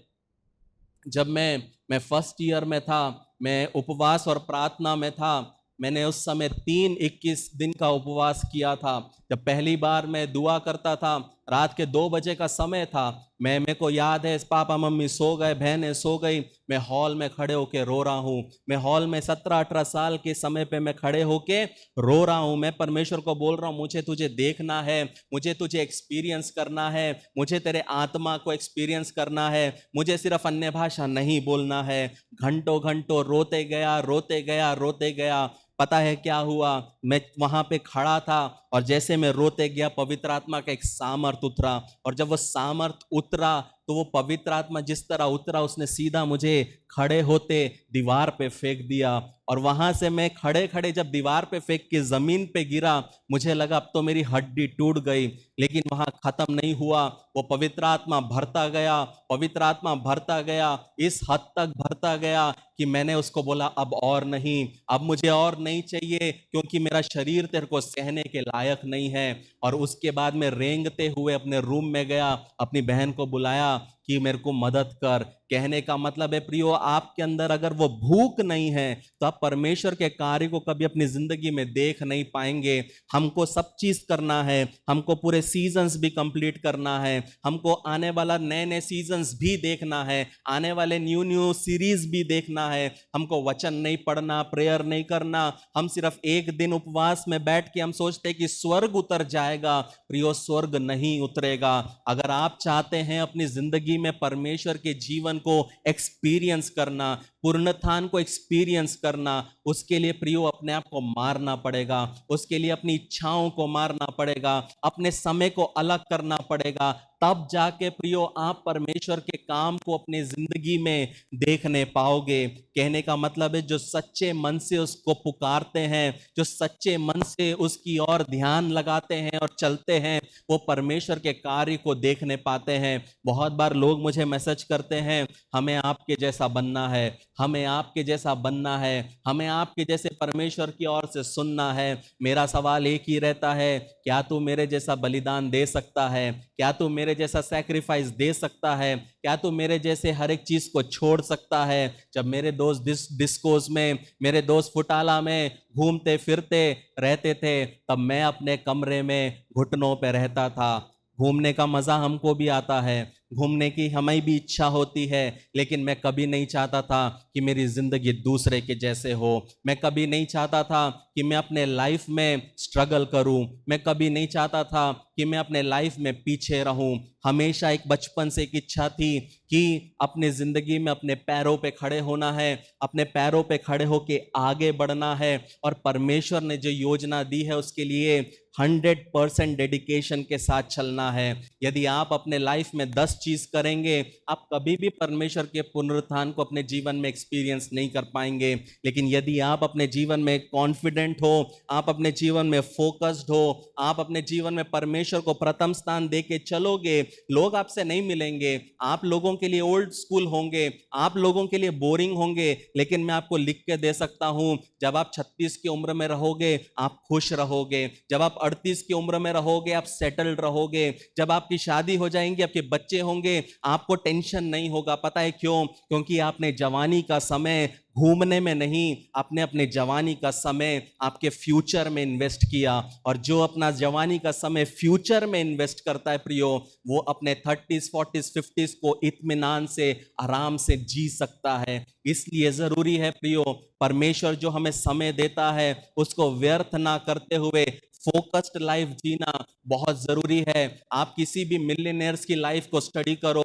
जब मैं फर्स्ट ईयर में था, मैं उपवास और प्रार्थना में था। मैंने उस समय 3-21 दिन का उपवास किया था। जब पहली बार मैं दुआ करता था, रात के 2 बजे का समय था, मेरे को याद है पापा मम्मी सो गए, बहनें सो गई, मैं हॉल में खड़े होके रो रहा हूँ। मैं हॉल में 17-18 साल के समय पे मैं खड़े होके रो रहा हूँ। मैं परमेश्वर को बोल रहा हूँ मुझे तुझे देखना है, मुझे तुझे एक्सपीरियंस करना है, मुझे तेरे आत्मा को एक्सपीरियंस करना है, मुझे सिर्फ अन्य भाषा नहीं बोलना है। घंटों घंटों रोते गया रोते गया रोते गया। पता है क्या हुआ? मैं वहां पे खड़ा था और जैसे मैं रोते गया, पवित्र आत्मा का एक सामर्थ उतरा। और जब वो सामर्थ उतरा तो वो पवित्र आत्मा जिस तरह उतरा, उसने सीधा मुझे खड़े होते दीवार पे फेंक दिया। और वहां से मैं खड़े खड़े जब दीवार पे फेंक के जमीन पे गिरा, मुझे लगा अब तो मेरी हड्डी टूट गई। लेकिन वहां खत्म नहीं हुआ, वो पवित्र आत्मा भरता गया, पवित्र आत्मा भरता गया, इस हद तक भरता गया कि मैंने उसको बोला अब और नहीं, अब मुझे और नहीं चाहिए, क्योंकि मेरा शरीर तेरे को सहने के लायक नहीं है। और उसके बाद मैं रेंगते हुए अपने रूम में गया, अपनी बहन को बुलाया कि मेरे को मदद कर। कहने का मतलब है प्रियो, आपके अंदर अगर वो भूख नहीं है तो आप परमेश्वर के कार्य को कभी अपनी जिंदगी में देख नहीं पाएंगे। हमको सब चीज करना है, हमको पूरे सीजन्स भी कंप्लीट करना है, हमको आने वाला नए नए सीजन्स भी देखना है, आने वाले न्यू न्यू सीरीज भी देखना है। हमको वचन नहीं पढ़ना, प्रेयर नहीं करना, हम सिर्फ एक दिन उपवास में बैठ के हम सोचते हैं कि स्वर्ग उतर जाएगा। प्रियो, स्वर्ग नहीं उतरेगा। अगर आप चाहते हैं अपनी जिंदगी में परमेश्वर के जीवन को एक्सपीरियंस करना, पुनरुत्थान को एक्सपीरियंस करना, उसके लिए प्रियो अपने आप को मारना पड़ेगा, उसके लिए अपनी इच्छाओं को मारना पड़ेगा, अपने समय को अलग करना पड़ेगा। तब जाके प्रियो आप परमेश्वर के काम को अपनी जिंदगी में देखने पाओगे। कहने का मतलब है जो सच्चे मन से उसको पुकारते हैं, जो सच्चे मन से उसकी ओर ध्यान लगाते हैं और चलते हैं, वो परमेश्वर के कार्य को देखने पाते हैं। बहुत बार लोग मुझे मैसेज करते हैं, हमें आपके जैसा बनना है, हमें आपके जैसा बनना है, हमें आपके जैसे परमेश्वर की ओर से सुनना है। मेरा सवाल एक ही रहता है, क्या तू मेरे जैसा बलिदान दे सकता है? क्या तू मेरे जैसा सैक्रिफाइस दे सकता है? क्या तू मेरे जैसे हर एक चीज को छोड़ सकता है? जब मेरे दोस्त डिस्कोस में, मेरे दोस्त फुटाला में घूमते फिरते रहते थे, तब मैं अपने कमरे में घुटनों पे रहता था। घूमने का मजा हमको भी आता है, घूमने की हमें भी इच्छा होती है, लेकिन मैं कभी नहीं चाहता था कि मेरी जिंदगी दूसरे के जैसे हो। मैं कभी नहीं चाहता था कि मैं अपने लाइफ में स्ट्रगल करूं। मैं कभी नहीं चाहता था कि मैं अपने लाइफ में पीछे रहूं। हमेशा एक बचपन से एक इच्छा थी कि अपने जिंदगी में अपने पैरों पे खड़े होना है, अपने पैरों पे खड़े होके आगे बढ़ना है, और परमेश्वर ने जो योजना दी है उसके लिए 100% डेडिकेशन के साथ चलना है। यदि आप अपने लाइफ में 10 चीज करेंगे, आप कभी भी परमेश्वर के पुनरुत्थान को अपने जीवन में एक्सपीरियंस नहीं कर पाएंगे। लेकिन यदि आप अपने जीवन में कॉन्फिडेंट हो, आप अपने जीवन में फोकस्ड हो, आप अपने जीवन में परमेश्वर को प्रथम स्थान दे के चलोगे, लोग आपसे नहीं मिलेंगे, आप लोगों के लिए ओल्ड स्कूल होंगे, आप लोगों के लिए बोरिंग होंगे, लेकिन मैं आपको लिख के दे सकता हूं, जब आप 36 की उम्र में रहोगे आप खुश रहोगे, जब आप 38 की उम्र में रहोगे आप सेटल्ड रहोगे, जब आपकी शादी हो जाएंगी, आपके बच्चे होंगे, आपको टेंशन नहीं होगा। पता है क्यों? क्योंकि आपने जवानी का समय घूमने में नहीं, आपने अपने जवानी का समय आपके फ्यूचर में इन्वेस्ट किया। और जो अपना जवानी का समय फ्यूचर में इन्वेस्ट करता है प्रियो, वो अपने 30s 40s 50s को इत्मीनान से आराम से जी सकता है। इसलिए जरूरी है प्रियो, परमेश्वर जो हमें समय देता है उसको व्यर्थ ना करते हुए फोकस्ड लाइफ जीना बहुत जरूरी है। आप किसी भी मिलियनेयर्स की लाइफ को स्टडी करो,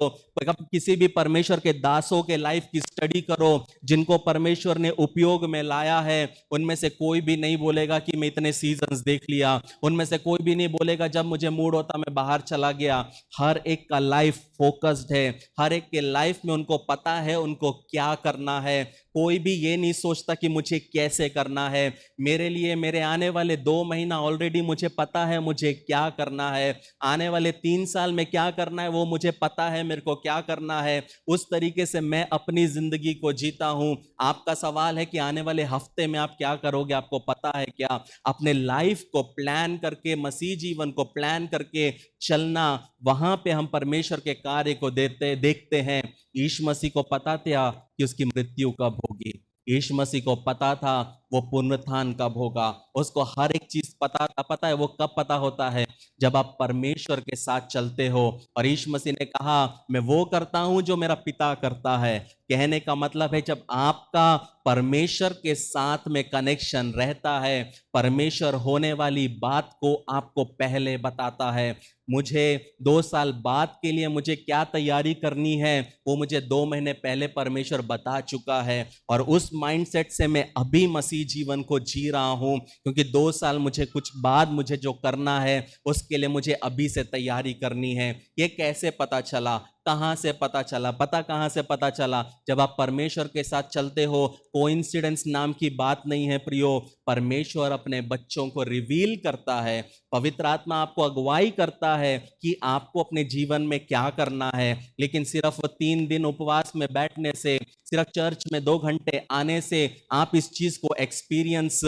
किसी भी परमेश्वर के दासों के लाइफ की स्टडी करो, जिनको परमेश्वर ने उपयोग में लाया है, उनमें से कोई भी नहीं बोलेगा कि मैं इतने सीजन्स देख लिया, उनमें से कोई भी नहीं बोलेगा जब मुझे मूड होता मैं बाहर चला गया। हर एक का लाइफ फोकस्ड है, हर एक के लाइफ में उनको पता है उनको क्या करना है। कोई भी ये नहीं सोचता कि मुझे कैसे करना है। मेरे लिए मेरे आने वाले 2 महीना ऑलरेडी मुझे पता है मुझे क्या करना है, आने वाले 3 साल में क्या करना है वो मुझे पता है मेरे को क्या करना है। उस तरीके से मैं अपनी जिंदगी को जीता हूं। आपका सवाल है कि आने वाले हफ्ते में आप क्या करोगे, आपको पता है क्या? अपने लाइफ को प्लान करके, मसीह जीवन को प्लान करके चलना, वहां पे हम परमेश्वर के कार्य को देखते हैं। यीशु मसीह को पता था कि उसकी मृत्यु कब होगी, यीशु मसीह को पता था वो पुनरुत्थान कब होगा, उसको हर एक चीज पता था। पता है वो कब पता होता है? जब आप परमेश्वर के साथ चलते हो। और यीशु मसीह ने कहा मैं वो करता हूं जो मेरा पिता करता है। कहने का मतलब है जब आपका परमेश्वर के साथ में कनेक्शन रहता है, परमेश्वर होने वाली बात को आपको पहले बताता है। मुझे 2 साल बाद के लिए मुझे क्या तैयारी करनी है वो मुझे 2 महीने पहले परमेश्वर बता चुका है। और उस माइंडसेट से मैं अभी मसीह जीवन को जी रहा हूं, क्योंकि 2 साल मुझे कुछ बाद मुझे जो करना है उसके लिए मुझे अभी से तैयारी करनी है। ये कैसे पता चला? कहां से पता चला? पता कहां से पता चला? जब आप परमेश्वर के साथ चलते हो, कोइंसिडेंस नाम की बात नहीं है प्रियो। परमेश्वर अपने बच्चों को रिवील करता है, पवित्र आत्मा आपको अगुवाई करता है कि आपको अपने जीवन में क्या करना है। लेकिन सिर्फ 3 दिन उपवास में बैठने से, सिर्फ चर्च में 2 घंटे आने से आप इस चीज को एक्सपीरियंस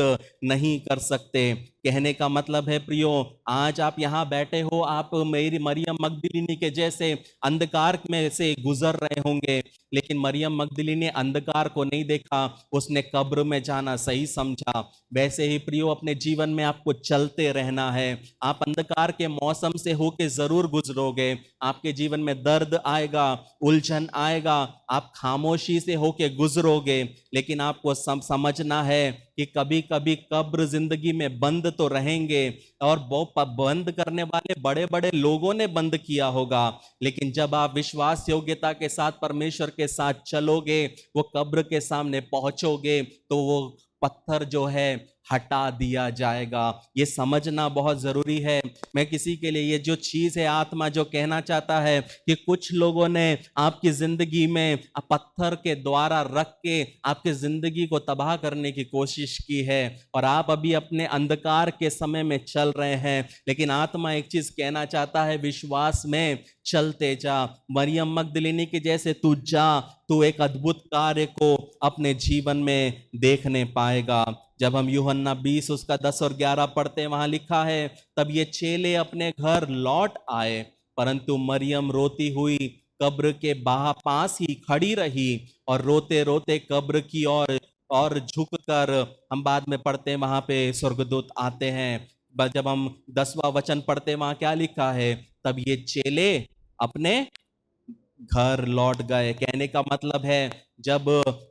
नहीं कर सकते। कहने का मतलब है प्रियो, आज आप यहाँ बैठे हो, आप मेरी मरियम मगदलिनी के जैसे अंधकार में से गुजर रहे होंगे, लेकिन मरियम मगदलिनी ने अंधकार को नहीं देखा, उसने कब्र में जाना सही समझा। वैसे ही प्रियो अपने जीवन में आपको चलते रहना है। आप अंधकार के मौसम से होके जरूर गुजरोगे, आपके जीवन में दर्द आएगा, उलझन आएगा, आप खामोशी से होके गुजरोगे, लेकिन आपको समझना है कि कभी कभी कब्र जिंदगी में बंद तो रहेंगे, और वो बंद करने वाले बड़े बड़े लोगों ने बंद किया होगा, लेकिन जब आप विश्वास योग्यता के साथ परमेश्वर के साथ चलोगे, वो कब्र के सामने पहुंचोगे, तो वो पत्थर जो है हटा दिया जाएगा। ये समझना बहुत जरूरी है। मैं किसी के लिए ये जो चीज है, आत्मा जो कहना चाहता है कि कुछ लोगों ने आपकी जिंदगी में पत्थर के द्वारा रख के आपकी जिंदगी को तबाह करने की कोशिश की है, और आप अभी अपने अंधकार के समय में चल रहे हैं। लेकिन आत्मा एक चीज कहना चाहता है, विश्वास में चलते जा। मरियम मगदलिनी के जैसे तू जा, तू एक अद्भुत कार्य को अपने जीवन में देखने पाएगा। जब हम यूहन्ना 20 उसका 10 और 11 पढ़ते हैं, वहां लिखा है, तब ये चेले अपने घर लौट आए, परंतु मरियम रोती हुई कब्र के पास ही खड़ी रही, और रोते रोते कब्र की और झुककर, हम बाद में पढ़ते हैं वहां पे स्वर्गदूत आते हैं। जब हम 10वां वचन पढ़ते हैं, वहां क्या लिखा है? तब ये चेले अपने घर लौट गए। कहने का मतलब है जब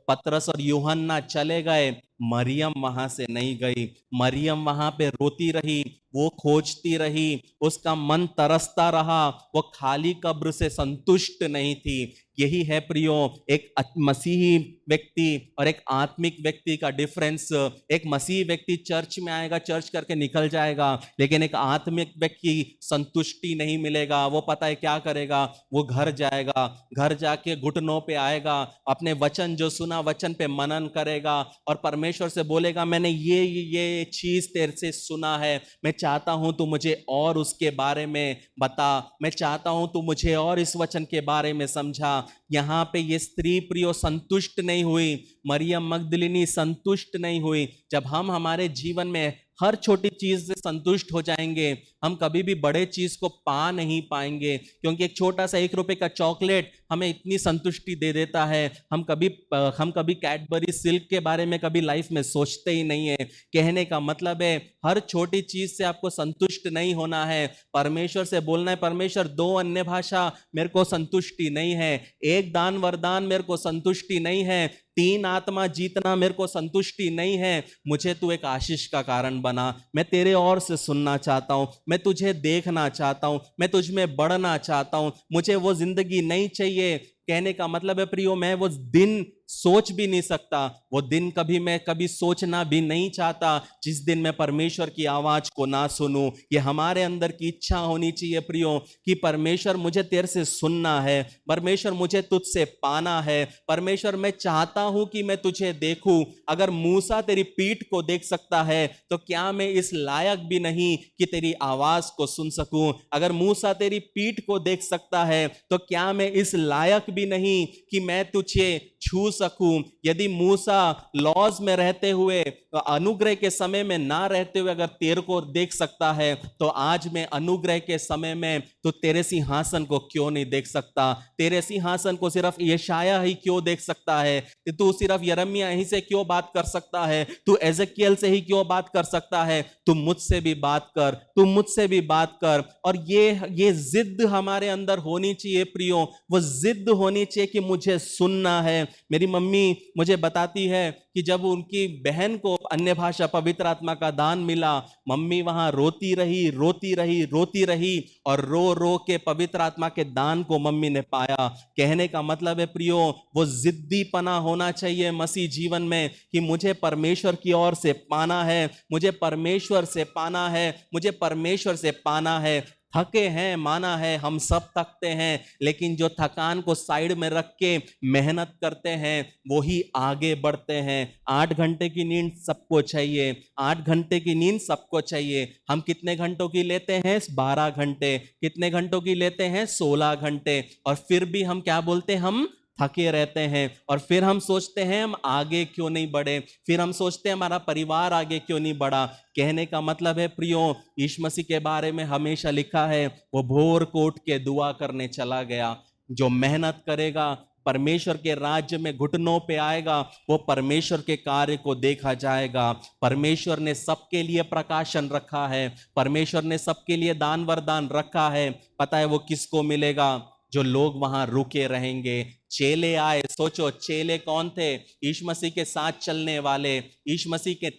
पतरस और यूहन्ना चले गए, मरियम वहां से नहीं गई। मरियम वहां पे रोती रही, वो खोजती रही, उसका मन तरसता रहा, वो खाली कब्र से संतुष्ट नहीं थी। यही है प्रियो एक मसीही व्यक्ति और एक आत्मिक व्यक्ति का डिफरेंस। एक मसीही व्यक्ति चर्च में आएगा, चर्च करके निकल जाएगा, लेकिन एक आत्मिक व्यक्ति संतुष्टि नहीं मिलेगा। वो पता है क्या करेगा, वो घर जाएगा, घर जाके घुटनों पे आएगा, अपने वचन जो सुना वचन पे मनन करेगा और परमेश्वर से बोलेगा मैंने ये चीज तेरे से सुना है, मैं चाहता हूं तू मुझे और उसके बारे में बता, मैं चाहता हूं तू मुझे और इस वचन के बारे में समझा। यहां पे ये स्त्री प्रियो संतुष्ट नहीं हुई, मरियम मगदलिनी संतुष्ट नहीं हुई। जब हम हमारे जीवन में हर छोटी चीज से संतुष्ट हो जाएंगे, हम कभी भी बड़े चीज को पा नहीं पाएंगे, क्योंकि एक छोटा सा 1 रुपए का चॉकलेट हमें इतनी संतुष्टि दे देता है। हम कभी कैडबरी सिल्क के बारे में कभी लाइफ में सोचते ही नहीं है। कहने का मतलब है हर छोटी चीज से आपको संतुष्ट नहीं होना है। परमेश्वर से बोलना है परमेश्वर 2 अन्य भाषा मेरे को संतुष्टि नहीं है, 1 दान वरदान मेरे को संतुष्टि नहीं है, 3 आत्मा जीतना मेरे को संतुष्टि नहीं है। मुझे तू एक आशीष का कारण बना, मैं तेरे और से सुनना चाहता हूं, मैं तुझे देखना चाहता हूं, मैं तुझ में बढ़ना चाहता हूं, मुझे वो जिंदगी नहीं चाहिए। कहने का मतलब है प्रियो मैं वो दिन सोच भी नहीं सकता, वो दिन मैं कभी सोचना भी नहीं चाहता जिस दिन मैं परमेश्वर की आवाज को ना सुनूं। ये हमारे अंदर की इच्छा होनी चाहिए प्रियो कि परमेश्वर मुझे तेरे से सुनना है, परमेश्वर मुझे तुझसे पाना है, परमेश्वर मैं चाहता हूं कि मैं तुझे देखूं। अगर मूसा तेरी पीठ को देख सकता है तो क्या मैं इस लायक भी नहीं कि तेरी आवाज को सुन सकूं। अगर मूसा तेरी पीठ को देख सकता है तो क्या मैं इस लायक भी नहीं कि मैं तुझे छू सकूं। यदि मूसा लॉज में रहते हुए, अनुग्रह के समय में ना रहते हुए अगर तेरे को देख सकता है, तो आज मैं अनुग्रह के समय में तो तेरे सिंहासन को क्यों नहीं देख सकता। तेरे सिंहासन को सिर्फ यशाया ही क्यों देख सकता है, कि तू सिर्फ यिर्मयाह ही से क्यों बात कर सकता है, तू एजेकियल से ही क्यों बात कर सकता है। तू मुझसे भी बात कर, तू मुझसे भी बात कर। और ये जिद हमारे अंदर होनी चाहिए प्रियो, वो जिद होनी चाहिए कि मुझे सुनना है। मेरी मम्मी मुझे बताती है कि जब उनकी बहन को अन्य भाषा पवित्र आत्मा का दान मिला, मम्मी वहां रोती रही, रोती रही, रोती रही, और रो रो के पवित्र आत्मा के दान को मम्मी ने पाया। कहने का मतलब है प्रियो वो जिद्दीपना होना चाहिए मसीह जीवन में कि मुझे परमेश्वर की ओर से पाना है, मुझे परमेश्वर से पाना है, मुझे परमेश्वर से पाना है। थके हैं माना है, हम सब थकते हैं, लेकिन जो थकान को साइड में रख के मेहनत करते हैं वो ही आगे बढ़ते हैं। 8 घंटे की नींद सबको चाहिए, 8 घंटे की नींद सबको चाहिए। हम कितने घंटों की लेते हैं? 12 घंटे। कितने घंटों की लेते हैं? 16 घंटे। और फिर भी हम क्या बोलते हैं? हम थके रहते हैं। और फिर हम सोचते हैं हम आगे क्यों नहीं बढ़े, फिर हम सोचते हैं हमारा परिवार आगे क्यों नहीं बढ़ा। कहने का मतलब है प्रियो यीशु मसीह के बारे में हमेशा लिखा है वो भोर को उठ के दुआ करने चला गया। जो मेहनत करेगा परमेश्वर के राज्य में घुटनों पे आएगा, वो परमेश्वर के कार्य को देखा जाएगा। परमेश्वर ने सबके लिए प्रकाशन रखा है, परमेश्वर ने सबके लिए दान वरदान रखा है। पता है वो किसको मिलेगा? जो लोग वहां रुके रहेंगे। चेले आए, सोचो चेले कौन थे? यीशु मसीह के साथ चलने वाले, यीशु मसीह के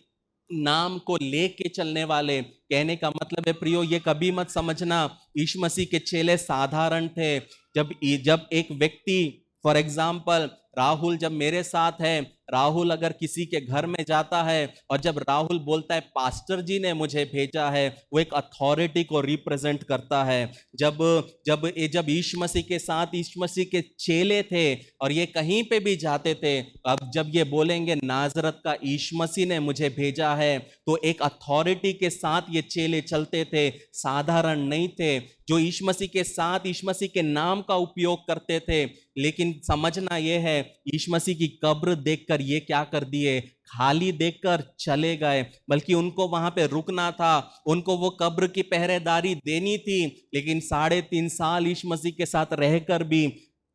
नाम को लेके चलने वाले। कहने का मतलब है प्रियो ये कभी मत समझना यीशु मसीह के चेले साधारण थे। जब एक व्यक्ति, फॉर एग्जाम्पल राहुल जब मेरे साथ है, राहुल अगर किसी के घर में जाता है और जब राहुल बोलता है पास्टर जी ने मुझे भेजा है, वो एक अथॉरिटी को रिप्रेजेंट करता है। जब जब यीशु मसीह के साथ यीशु मसीह के चेले थे और ये कहीं पे भी जाते थे, अब जब ये बोलेंगे नाजरत का यीशु मसीह ने मुझे भेजा है, तो एक अथॉरिटी के साथ ये चेले चलते थे, साधारण नहीं थे। जो यीशु मसीह के साथ यीशु मसीह के नाम का उपयोग करते थे। लेकिन समझना यह है यीशु मसीह की कब्र देखकर ये क्या कर दिए? खाली देखकर चले गए। बल्कि उनको वहां पे रुकना था, उनको वो कब्र की पहरेदारी देनी थी, लेकिन 3.5 साल यीशु मसीह के साथ रहकर भी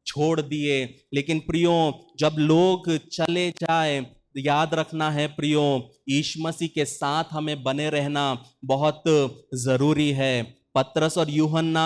छोड़ दिए। लेकिन प्रियो जब लोग चले जाए, याद रखना है प्रियो यीशु मसीह के साथ हमें बने रहना बहुत जरूरी है। पतरस और यूहन्ना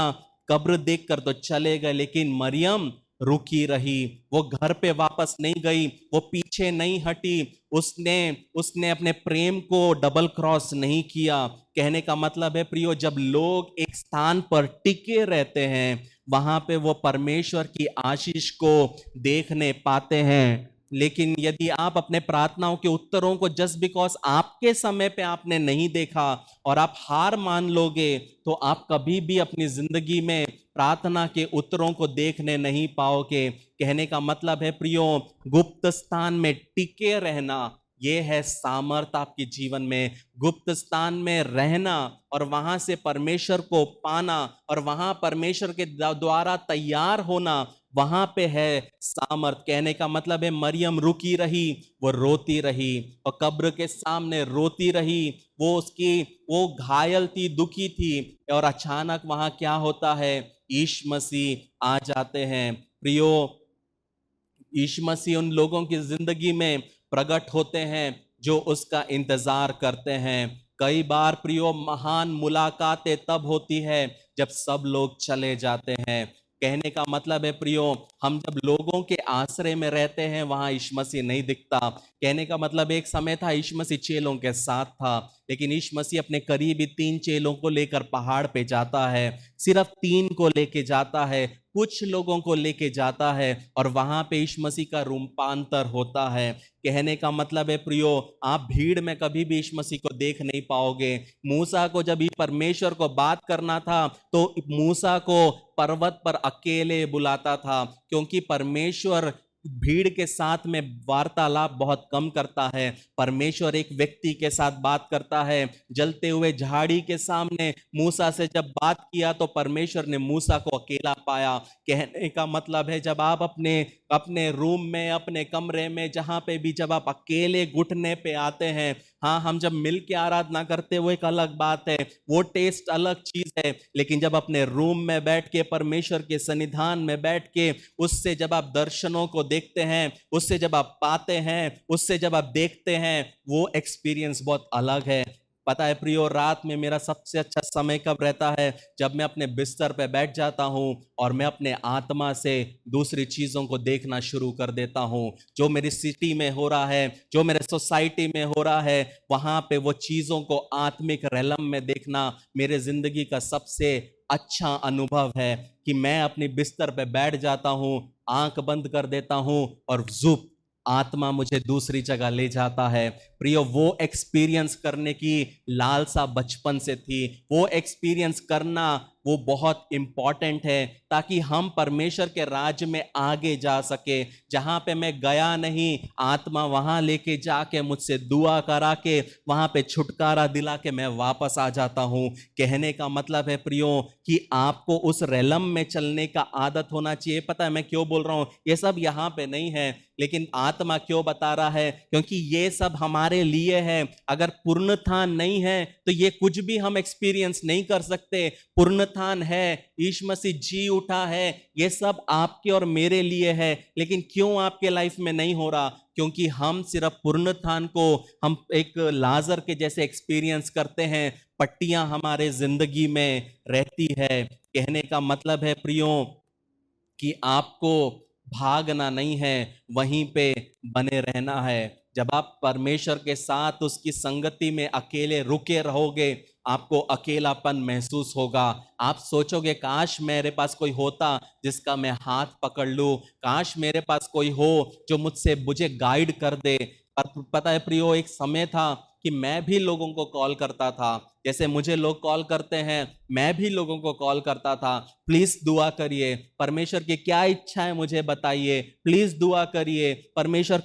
कब्र देखकर तो चले गए, लेकिन मरियम रुकी रही, वो घर पे वापस नहीं गई, वो पीछे नहीं हटी, उसने उसने अपने प्रेम को डबल क्रॉस नहीं किया। कहने का मतलब है प्रियो, जब लोग एक स्थान पर टिके रहते हैं वहां पे वो परमेश्वर की आशीष को देखने पाते हैं। लेकिन यदि आप अपने प्रार्थनाओं के उत्तरों को जस्ट बिकॉज आपके समय पे आपने नहीं देखा और आप हार मान लोगे, तो आप कभी भी अपनी जिंदगी में प्रार्थना के उत्तरों को देखने नहीं पाओगे। कहने का मतलब है प्रियो, गुप्त स्थान में टिके रहना ये है सामर्थ आपके जीवन में। गुप्त स्थान में रहना और वहां से परमेश्वर को पाना और वहां परमेश्वर के द्वारा तैयार होना, वहां पे है सामर्थ। कहने का मतलब है मरियम रुकी रही, वो रोती रही और कब्र के सामने रोती रही। वो घायल थी, दुखी थी, और अचानक वहां क्या होता है, यीशु मसीह आ जाते हैं। प्रियो, यीशु मसीह उन लोगों की जिंदगी में प्रकट होते हैं जो उसका इंतजार करते हैं। कई बार प्रियो, महान मुलाकातें तब होती है जब सब लोग चले जाते हैं। कहने का मतलब है प्रियो, हम जब लोगों के आश्रय में रहते हैं वहां यीशु मसीह नहीं दिखता। कहने का मतलब एक समय था यीशु मसीह चेलों के साथ था, लेकिन यीशु मसीह अपने करीबी 3 चेलों को लेकर पहाड़ पे जाता है। सिर्फ 3 को लेके जाता है, कुछ लोगों को लेके जाता है और वहां पे यीशु मसीह का रूपांतर होता है। कहने का मतलब है प्रियो, आप भीड़ में कभी भी यीशु मसीह को देख नहीं पाओगे। मूसा को जब ये परमेश्वर को बात करना था तो मूसा को पर्वत पर अकेले बुलाता था, क्योंकि परमेश्वर भीड़ के साथ में वार्तालाप बहुत कम करता है। परमेश्वर एक व्यक्ति के साथ बात करता है। जलते हुए झाड़ी के सामने मूसा से जब बात किया तो परमेश्वर ने मूसा को अकेला पाया। कहने का मतलब है जब आप अपने अपने रूम में, अपने कमरे में, जहां पे भी जब आप अकेले घुटने पे आते हैं, हाँ, हम जब मिल के आराधना करते वो एक अलग बात है, वो टेस्ट अलग चीज है। लेकिन जब अपने रूम में बैठ के परमेश्वर के सन्निधान में बैठ के उससे जब आप दर्शनों को देखते हैं, उससे जब आप पाते हैं, उससे जब आप देखते हैं, वो एक्सपीरियंस बहुत अलग है। पता है प्रियो, रात में मेरा सबसे अच्छा समय कब रहता है? जब मैं अपने बिस्तर पे बैठ जाता हूं और मैं अपने आत्मा से दूसरी चीजों को देखना शुरू कर देता हूं। जो मेरी सिटी में हो रहा है, जो मेरे सोसाइटी में हो रहा है, वहां पे वो चीजों को आत्मिक रेलम में देखना मेरे जिंदगी का सबसे अच्छा अनुभव है। कि मैं अपनी बिस्तर पे बैठ जाता हूं, आंख बंद कर देता हूं और जुप आत्मा मुझे दूसरी जगह ले जाता है। प्रियो, वो एक्सपीरियंस करने की लालसा बचपन से थी। वो एक्सपीरियंस करना वो बहुत इंपॉर्टेंट है, ताकि हम परमेश्वर के राज्य में आगे जा सके। जहां पे मैं गया नहीं, आत्मा वहां लेके जाके मुझसे दुआ करा के वहां पे छुटकारा दिला के मैं वापस आ जाता हूं। कहने का मतलब है प्रियो कि आपको उस रेलम में चलने का आदत होना चाहिए। पता है मैं क्यों बोल रहा हूं? ये सब यहां पे नहीं है, लेकिन आत्मा क्यों बता रहा है? क्योंकि ये सब हमारे लिए है। अगर पुनरुत्थान नहीं है तो ये कुछ भी हम एक्सपीरियंस नहीं कर सकते। पुनरुत्थान है, यीशु मसीह जी उठा है, ये सब आपके और मेरे लिए है। लेकिन क्यों आपके लाइफ में नहीं हो रहा? क्योंकि हम सिर्फ पुनरुत्थान को हम एक लाजर के जैसे एक्सपीरियंस करते हैं, पट्टियां हमारे जिंदगी में रहती है। कहने का मतलब है प्रियो कि आपको भागना नहीं है, वहीं पे बने रहना है। जब आप परमेश्वर के साथ उसकी संगति में अकेले रुके रहोगे, आपको अकेलापन महसूस होगा। आप सोचोगे काश मेरे पास कोई होता जिसका मैं हाथ पकड़ लूं, काश मेरे पास कोई हो जो मुझे गाइड कर दे। पर पता है प्रियो, एक समय था कि मैं भी लोगों को कॉल करता था, जैसे मुझे लोग कॉल करते हैं, मैं भी लोगों को कॉल करता था, प्लीज दुआ करिए, परमेश्वर की क्या इच्छा है मुझे बताइए, प्लीज दुआ करिए, परमेश्वर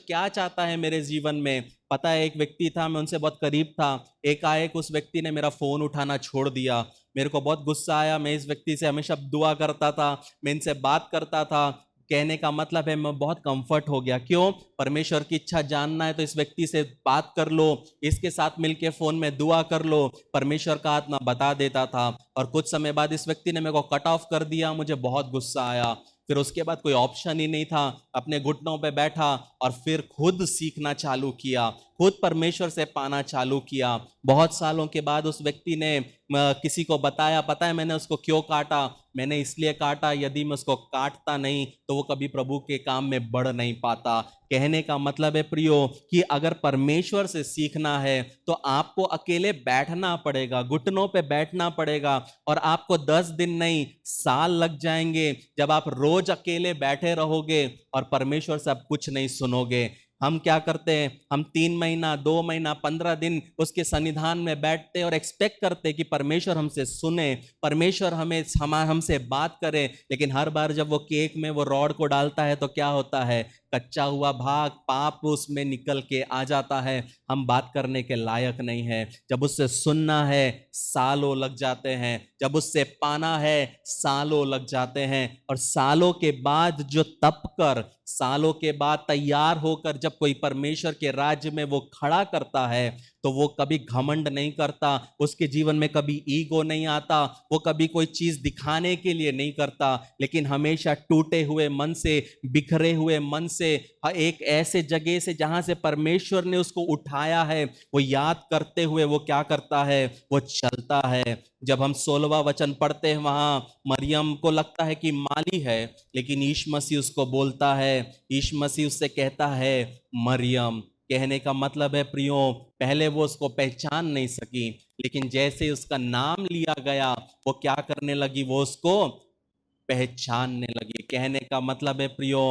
क्या चाहता है मेरे जीवन में। पता है एक व्यक्ति था, मैं उनसे बहुत करीब था, एकाएक उस व्यक्ति ने मेरा फोन उठाना छोड़ दिया। मेरे को बहुत गुस्सा आया। मैं इस व्यक्ति से हमेशा दुआ करता था, मैं इनसे बात करता था। कहने का मतलब है मैं बहुत कंफर्ट हो गया। क्यों? परमेश्वर की इच्छा जानना है तो इस व्यक्ति से बात कर लो, इसके साथ मिलके फोन में दुआ कर लो, परमेश्वर का आत्मा बता देता था। और कुछ समय बाद इस व्यक्ति ने मेरे को कट ऑफ कर दिया, मुझे बहुत गुस्सा आया। फिर उसके बाद कोई ऑप्शन ही नहीं था, अपने घुटनों पे बैठा और फिर खुद सीखना चालू किया, खुद परमेश्वर से पाना चालू किया। बहुत सालों के बाद उस व्यक्ति ने किसी को बताया, पता है मैंने उसको क्यों काटा? मैंने इसलिए काटा, यदि मैं उसको काटता नहीं तो वो कभी प्रभु के काम में बढ़ नहीं पाता। कहने का मतलब है प्रियो कि अगर परमेश्वर से सीखना है तो आपको अकेले बैठना पड़ेगा, घुटनों पे बैठना पड़ेगा, और आपको 10 दिन नहीं साल लग जाएंगे जब आप रोज अकेले बैठे रहोगे और परमेश्वर से आप कुछ नहीं सुनोगे। हम क्या करते हैं, हम 3 महीना, 2 महीना, 15 दिन उसके सन्निधान में बैठते और एक्सपेक्ट करते कि परमेश्वर हमसे सुने, परमेश्वर हमसे बात करे। लेकिन हर बार जब वो केक में वो रॉड को डालता है तो क्या होता है? कच्चा हुआ भाग, पाप उसमें निकल के आ जाता है। हम बात करने के लायक नहीं है। जब उससे सुनना है सालों लग जाते हैं, जब उससे पाना है सालों लग जाते हैं, और सालों के बाद जो तप कर, सालों के बाद तैयार होकर जब कोई परमेश्वर के राज्य में वो खड़ा करता है तो वो कभी घमंड नहीं करता, उसके जीवन में कभी ईगो नहीं आता, वो कभी कोई चीज दिखाने के लिए नहीं करता, लेकिन हमेशा टूटे हुए मन से, बिखरे हुए मन से, एक ऐसे जगह से जहां से परमेश्वर ने उसको उठाया है, वो याद करते हुए वो क्या करता है? वो चलता है। जब हम 16वां वचन पढ़ते हैं, वहां मरियम को लगता है कि माली है, लेकिन यीशु मसीह उसको बोलता है, यीशु मसीह उससे कहता है मरियम। कहने का मतलब है प्रियो, पहले वो उसको पहचान नहीं सकी, लेकिन जैसे उसका नाम लिया गया वो क्या करने लगी? वो उसको पहचानने लगी। कहने का मतलब है प्रियो,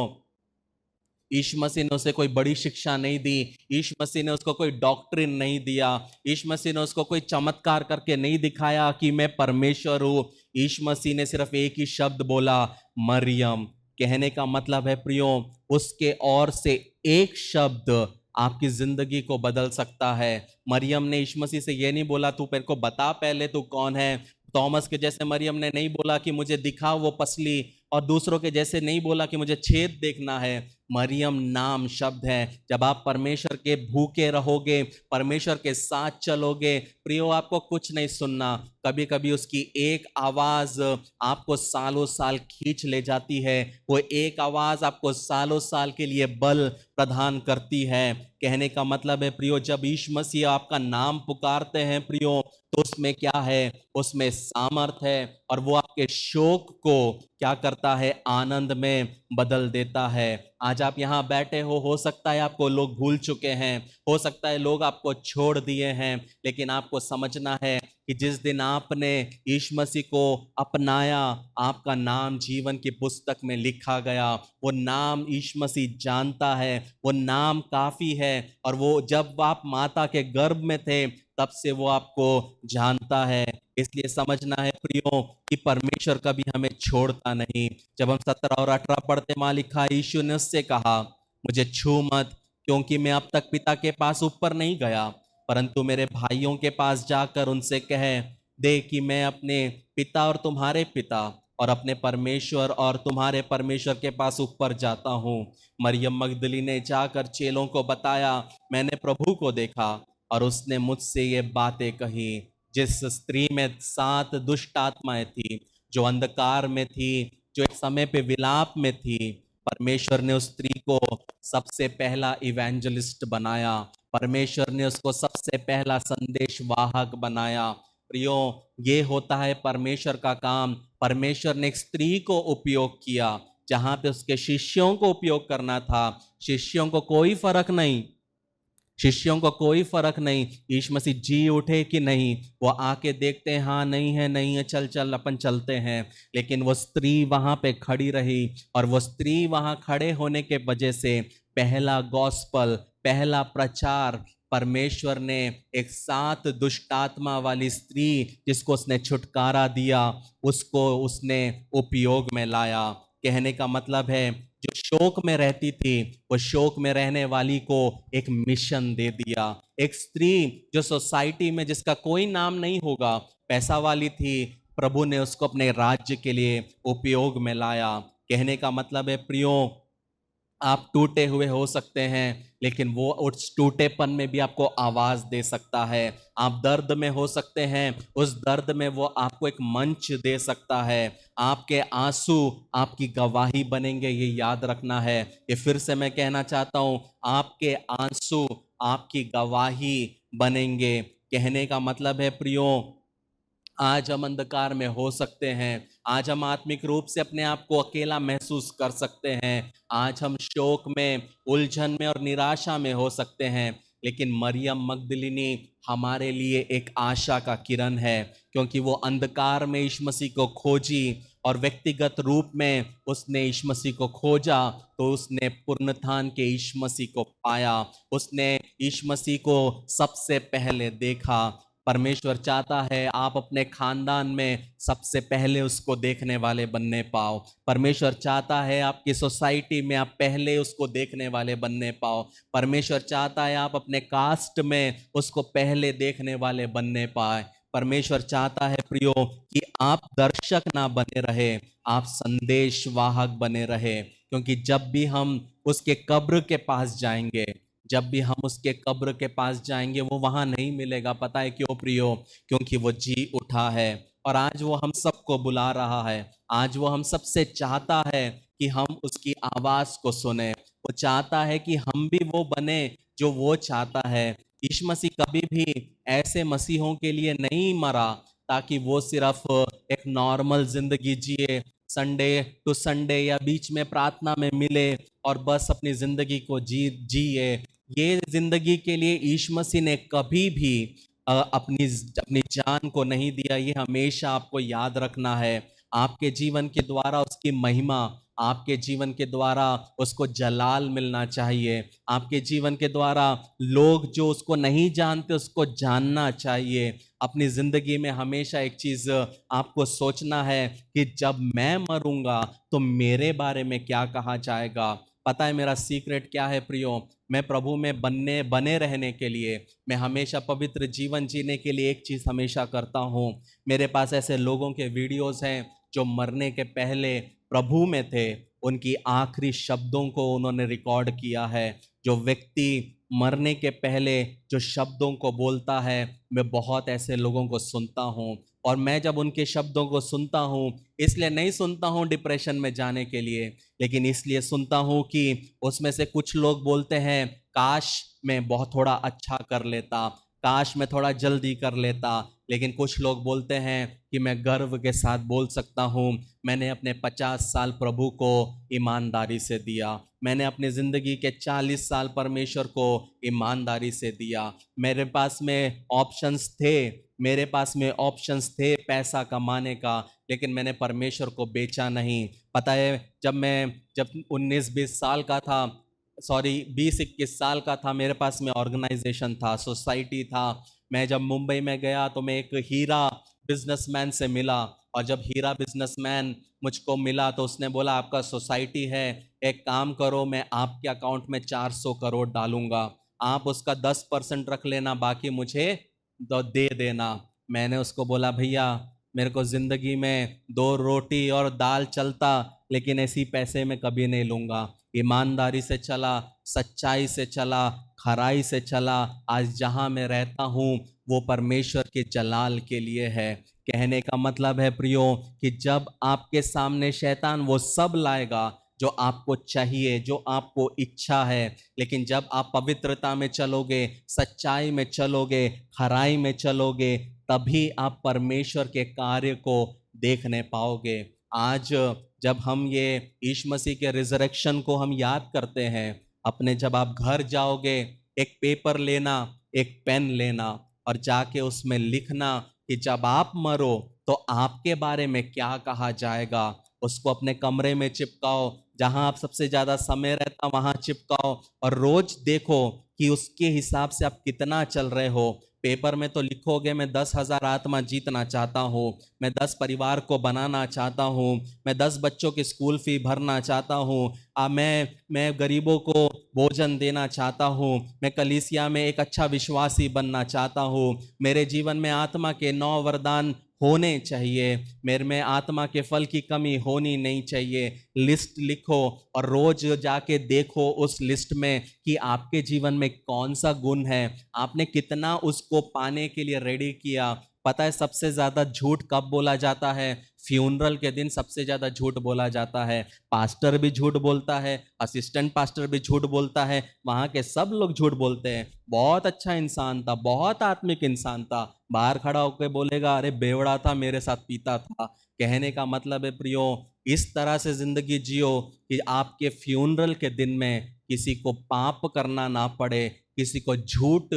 यीशु मसीह ने उसे कोई बड़ी शिक्षा नहीं दी, यीशु मसीह ने उसको कोई डॉक्ट्रिन नहीं दिया, यीशु मसीह ने उसको कोई चमत्कार करके नहीं दिखाया कि मैं परमेश्वर हूं। यीशु मसीह ने सिर्फ एक ही शब्द बोला, मरियम। कहने का मतलब है प्रियो, उसके और से एक शब्द आपकी जिंदगी को बदल सकता है। मरियम ने यीशु मसीह से यह नहीं बोला तू मेरे को बता पहले तू कौन है। थॉमस के जैसे मरियम ने नहीं बोला कि मुझे दिखा वो पसली, और दूसरों के जैसे नहीं बोला कि मुझे छेद देखना है। मरियम नाम शब्द है। जब आप परमेश्वर के भूखे रहोगे, परमेश्वर के साथ चलोगे प्रियो, आपको कुछ नहीं सुनना। कभी कभी उसकी एक आवाज आपको सालों साल खींच ले जाती है, वो एक आवाज आपको सालों साल के लिए बल प्रदान करती है। कहने का मतलब है प्रियो, जब यीशु मसीह आपका नाम पुकारते हैं प्रियो, तो उसमें क्या है? उसमें सामर्थ है, और वो आपके शोक को क्या करता है? आनंद में बदल देता है। आज आप यहाँ बैठे हो सकता है आपको लोग भूल चुके हैं, हो सकता है लोग आपको छोड़ दिए हैं, लेकिन आपको समझना है कि जिस दिन आपने यीशु मसीह को अपनाया, आपका नाम जीवन की पुस्तक में लिखा गया। वो नाम यीशु मसीह जानता है, वो नाम काफी है, और वो जब आप माता के गर्भ में थे तब से वो आपको जानता है। इसलिए समझना है प्रियो कि परमेश्वर कभी हमें छोड़ता नहीं। जब हम 17 और 18 पढ़ते, वहां लिखा, यीशु ने उससे कहा, मुझे छू मत, क्योंकि मैं अब तक पिता के पास ऊपर नहीं गया, परंतु मेरे भाइयों के पास जाकर उनसे कह दे कि मैं अपने पिता और तुम्हारे पिता, और अपने परमेश्वर और तुम्हारे परमेश्वर के पास ऊपर जाता हूँ। मरियम मगदली ने जाकर चेलों को बताया, मैंने प्रभु को देखा, और उसने मुझसे ये बातें कही। जिस स्त्री में 7 दुष्ट आत्माएं थी, जो अंधकार में थी, जो एक समय पे विलाप में थी, परमेश्वर ने उस स्त्री को सबसे पहला इवेंजलिस्ट बनाया। परमेश्वर ने उसको सबसे पहला संदेश वाहक बनाया। प्रियो, ये होता है परमेश्वर का काम। परमेश्वर ने एक स्त्री को उपयोग किया जहां पे उसके शिष्यों को उपयोग करना था। शिष्यों को कोई फर्क नहीं, शिष्यों को कोई फर्क नहीं यीशु मसीह जी उठे कि नहीं, वो आके देखते हैं, हाँ नहीं है, नहीं है, चल चल अपन चलते हैं। लेकिन वो स्त्री वहां पे खड़ी रही, और वो स्त्री वहां खड़े होने के वजह से पहला गॉस्पल, पहला प्रचार, परमेश्वर ने एक 7 दुष्ट आत्मा वाली स्त्री जिसको उसने छुटकारा दिया, उसको उसने उपयोग में लाया। कहने का मतलब है, जो शोक में रहती थी, वो शोक में रहने वाली को एक मिशन दे दिया। एक स्त्री जो सोसाइटी में जिसका कोई नाम नहीं होगा, पैसा वाली थी, प्रभु ने उसको अपने राज्य के लिए उपयोग में लाया। कहने का मतलब है प्रियो, आप टूटे हुए हो सकते हैं, लेकिन वो उस टूटेपन में भी आपको आवाज दे सकता है। आप दर्द में हो सकते हैं, उस दर्द में वो आपको एक मंच दे सकता है। आपके आंसू आपकी गवाही बनेंगे, ये याद रखना है। ये फिर से मैं कहना चाहता हूं, आपके आंसू आपकी गवाही बनेंगे। कहने का मतलब है प्रियो, आज हम अंधकार में हो सकते हैं, आज हम आत्मिक रूप से अपने आप को अकेला महसूस कर सकते हैं, आज हम शोक में, उलझन में और निराशा में हो सकते हैं, लेकिन मरियम मगदलिनी हमारे लिए एक आशा का किरण है, क्योंकि वो अंधकार में यीशु मसीह को खोजी और व्यक्तिगत रूप में उसने यीशु मसीह को खोजा, तो उसने पुनरुत्थान के यीशु मसीह को पाया, उसने यीशु मसीह को सबसे पहले देखा। परमेश्वर चाहता है आप अपने खानदान में सबसे पहले उसको देखने वाले बनने पाओ। परमेश्वर चाहता है आपकी सोसाइटी में आप पहले उसको देखने वाले बनने पाओ। परमेश्वर चाहता है आप अपने कास्ट में उसको पहले देखने वाले बनने पाए। परमेश्वर चाहता है प्रियो कि आप दर्शक ना बने रहे, आप संदेशवाहक बने रहे, क्योंकि जब भी हम उसके कब्र के पास जाएंगे, जब भी हम उसके कब्र के पास जाएंगे, वो वहां नहीं मिलेगा। पता है क्यों प्रियो? क्योंकि वो जी उठा है और आज वो हम सबको बुला रहा है। आज वो हम सबसे चाहता है कि हम उसकी आवाज को सुने। वो चाहता है कि हम भी वो बने जो वो चाहता है। यीशु मसीह कभी भी ऐसे मसीहों के लिए नहीं मरा ताकि वो सिर्फ एक नॉर्मल जिंदगी जिए, संडे टू संडे या बीच में प्रार्थना में मिले और बस अपनी जिंदगी को जिए। ये जिंदगी के लिए यीशु मसीह ने कभी भी अपनी अपनी जान को नहीं दिया। ये हमेशा आपको याद रखना है। आपके जीवन के द्वारा उसकी महिमा, आपके जीवन के द्वारा उसको जलाल मिलना चाहिए। आपके जीवन के द्वारा लोग जो उसको नहीं जानते उसको जानना चाहिए। अपनी जिंदगी में हमेशा एक चीज आपको सोचना है कि जब मैं मरूंगा तो मेरे बारे में क्या कहा जाएगा। पता है मेरा सीक्रेट क्या है प्रियो? मैं प्रभु में बने रहने के लिए, मैं हमेशा पवित्र जीवन जीने के लिए एक चीज हमेशा करता हूँ। मेरे पास ऐसे लोगों के वीडियोस हैं जो मरने के पहले प्रभु में थे, उनकी आखिरी शब्दों को उन्होंने रिकॉर्ड किया है। जो व्यक्ति मरने के पहले जो शब्दों को बोलता है, मैं बहुत ऐसे लोगों को सुनता हूँ। और मैं जब उनके शब्दों को सुनता हूँ, इसलिए नहीं सुनता हूँ डिप्रेशन में जाने के लिए, लेकिन इसलिए सुनता हूँ कि उसमें से कुछ लोग बोलते हैं, काश मैं बहुत थोड़ा अच्छा कर लेता, काश मैं थोड़ा जल्दी कर लेता। लेकिन कुछ लोग बोलते हैं कि मैं गर्व के साथ बोल सकता हूँ, मैंने अपने 50 साल प्रभु को ईमानदारी से दिया, मैंने अपनी ज़िंदगी के 40 साल परमेश्वर को ईमानदारी से दिया। मेरे पास में ऑप्शंस थे, मेरे पास में ऑप्शंस थे पैसा कमाने का, लेकिन मैंने परमेश्वर को बेचा नहीं। पता है जब 19-20 साल का था, सॉरी 20-21 साल का था, मेरे पास में ऑर्गेनाइजेशन था, सोसाइटी था। मैं जब मुंबई में गया तो मैं एक हीरा बिजनेसमैन से मिला, और जब हीरा बिजनेसमैन मुझको मिला तो उसने बोला आपका सोसाइटी है, एक काम करो, मैं आपके अकाउंट में 400 करोड़ डालूंगा, आप उसका 10% रख लेना, बाकी मुझे दे देना। मैंने उसको बोला भैया मेरे को ज़िंदगी में 2 रोटी और दाल चलता, लेकिन ऐसी पैसे में कभी नहीं लूँगा। ईमानदारी से चला, सच्चाई से चला, खराई से चला। आज जहाँ मैं रहता हूँ वो परमेश्वर के जलाल के लिए है। कहने का मतलब है प्रियो कि जब आपके सामने शैतान वो सब लाएगा जो आपको चाहिए, जो आपको इच्छा है, लेकिन जब आप पवित्रता में चलोगे, सच्चाई में चलोगे, खराई में चलोगे, तभी आप परमेश्वर के कार्य को देखने पाओगे। आज जब हम ये यीशु मसीह के रिजरेक्शन को हम याद करते हैं, अपने जब आप घर जाओगे, एक पेपर लेना, एक पेन लेना और जाके उसमें लिखना कि जब आप मरो तो आपके बारे में क्या कहा जाएगा। उसको अपने कमरे में चिपकाओ, जहां आप सबसे ज्यादा समय रहता वहां चिपकाओ, और रोज देखो कि उसके हिसाब से आप कितना चल रहे हो। पेपर में तो लिखोगे मैं 10,000 आत्मा जीतना चाहता हूँ, मैं 10 परिवार को बनाना चाहता हूँ, मैं 10 बच्चों की स्कूल फी भरना चाहता हूँ, मैं गरीबों को भोजन देना चाहता हूँ, मैं कलीसिया में एक अच्छा विश्वासी बनना चाहता हूँ, मेरे जीवन में आत्मा के 9 वरदान होने चाहिए, मेरे में आत्मा के फल की कमी होनी नहीं चाहिए। लिस्ट लिखो और रोज जाके देखो उस लिस्ट में कि आपके जीवन में कौन सा गुण है, आपने कितना उसको पाने के लिए रेडी किया। पता है सबसे ज्यादा झूठ कब बोला जाता है? फ्यूनरल के दिन सबसे ज्यादा झूठ बोला जाता है। पास्टर भी झूठ बोलता है, असिस्टेंट पास्टर भी झूठ बोलता है, वहां के सब लोग झूठ बोलते हैं। बहुत अच्छा इंसान था, बहुत आत्मिक इंसान था, बाहर खड़ा होकर बोलेगा अरे बेवड़ा था, मेरे साथ पीता था। कहने का मतलब है प्रियो, इस तरह से जिंदगी जियो कि आपके फ्यूनरल के दिन में किसी को पाप करना ना पड़े, किसी को झूठ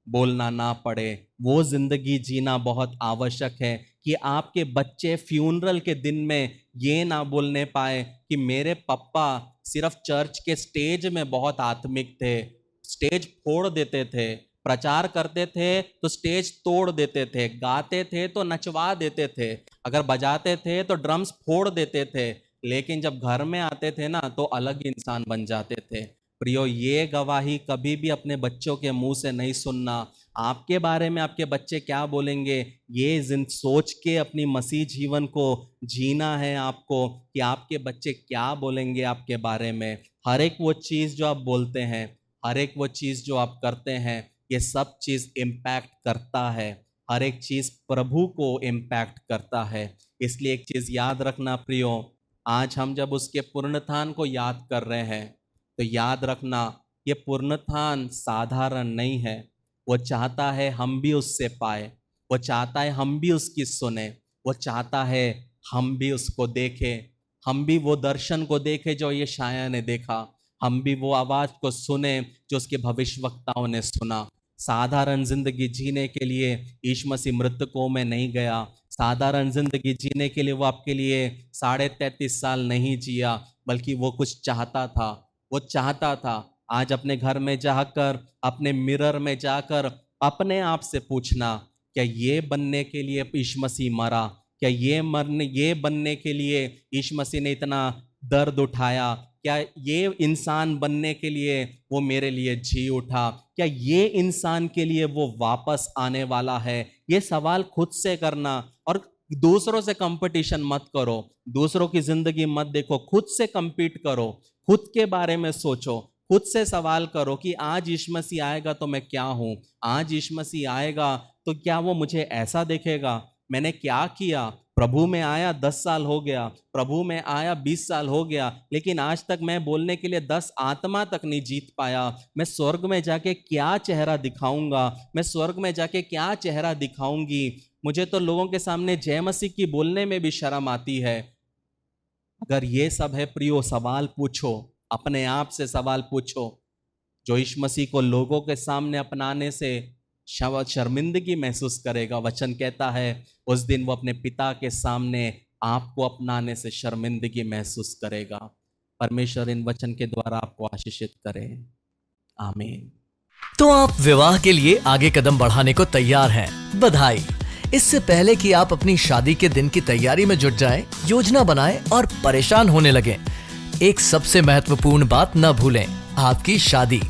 बोलना ना पड़े। वो जिंदगी जीना बहुत आवश्यक है कि आपके बच्चे फ्यूनरल के दिन में ये ना बोलने पाए कि मेरे पापा सिर्फ चर्च के स्टेज में बहुत आत्मिक थे, स्टेज फोड़ देते थे, प्रचार करते थे तो स्टेज तोड़ देते थे, गाते थे तो नचवा देते थे, अगर बजाते थे तो ड्रम्स फोड़ देते थे, लेकिन जब घर में आते थे ना तो अलग इंसान बन जाते थे। प्रियो, ये गवाही कभी भी अपने बच्चों के मुंह से नहीं सुनना। आपके बारे में आपके बच्चे क्या बोलेंगे, ये सोच के अपनी मसीह जीवन को जीना है आपको कि आपके बच्चे क्या बोलेंगे आपके बारे में। हर एक वो चीज़ जो आप बोलते हैं, हर एक वो चीज़ जो आप करते हैं, ये सब चीज़ इम्पैक्ट करता है, हर एक चीज़ प्रभु को इम्पैक्ट करता है। इसलिए एक चीज़ याद रखना प्रियो, आज हम जब उसके पुनरुत्थान को याद कर रहे हैं तो याद रखना ये पुनरुत्थान साधारण नहीं है। वो चाहता है हम भी उससे पाए, वो चाहता है हम भी उसकी सुने, वो चाहता है हम भी उसको देखें, हम भी वो दर्शन को देखें जो ये शाया ने देखा, हम भी वो आवाज़ को सुने जो उसके भविष्यवक्ताओं ने सुना। साधारण जिंदगी जीने के लिए यीशु मसीह मृतकों में नहीं गया, साधारण जिंदगी जीने के लिए वो आपके लिए 33.5 साल नहीं जिया, बल्कि वो कुछ चाहता था। वो चाहता था आज अपने घर में जाकर, अपने मिरर में जाकर अपने आप से पूछना, क्या ये बनने के लिए यीशु मसीह मरा? क्या ये बनने के लिए यीशु मसीह ने इतना दर्द उठाया? क्या ये इंसान बनने के लिए वो मेरे लिए जी उठा? क्या ये इंसान के लिए वो वापस आने वाला है? ये सवाल खुद से करना, और दूसरों से कंपटीशन मत करो, दूसरों की जिंदगी मत देखो, खुद से compete करो, खुद के बारे में सोचो, खुद से सवाल करो कि आज यीशु मसीह आएगा तो मैं क्या हूं? आज यीशु मसीह आएगा तो क्या वो मुझे ऐसा देखेगा? मैंने क्या किया? प्रभु में आया 10 साल हो गया, प्रभु में आया 20 साल हो गया, लेकिन आज तक मैं बोलने के लिए 10 आत्मा तक नहीं जीत पाया। मैं स्वर्ग में जाके क्या चेहरा दिखाऊंगा? मैं स्वर्ग में जाके क्या चेहरा दिखाऊंगी? मुझे तो लोगों के सामने जय मसीह की बोलने में भी शर्म आती है। अगर ये सब है प्रियो, सवाल पूछो, अपने आप से सवाल पूछो। जो यीशु मसीह को लोगों के सामने अपनाने से शर्मिंदगी महसूस करेगा, वचन कहता है उस दिन वो अपने पिता के सामने आपको अपनाने से शर्मिंदगी महसूस करेगा। परमेश्वर इन वचन के द्वारा आपको आशीषित करे, आमीन। तो आप विवाह के लिए आगे कदम बढ़ाने को तैयार हैं, बधाई। इससे पहले कि आप अपनी शादी के दिन की तैयारी में जुट जाएं, योजना बनाएं और परेशान होने लगें, एक सबसे महत्वपूर्ण बात न भूलें, आपकी शादी।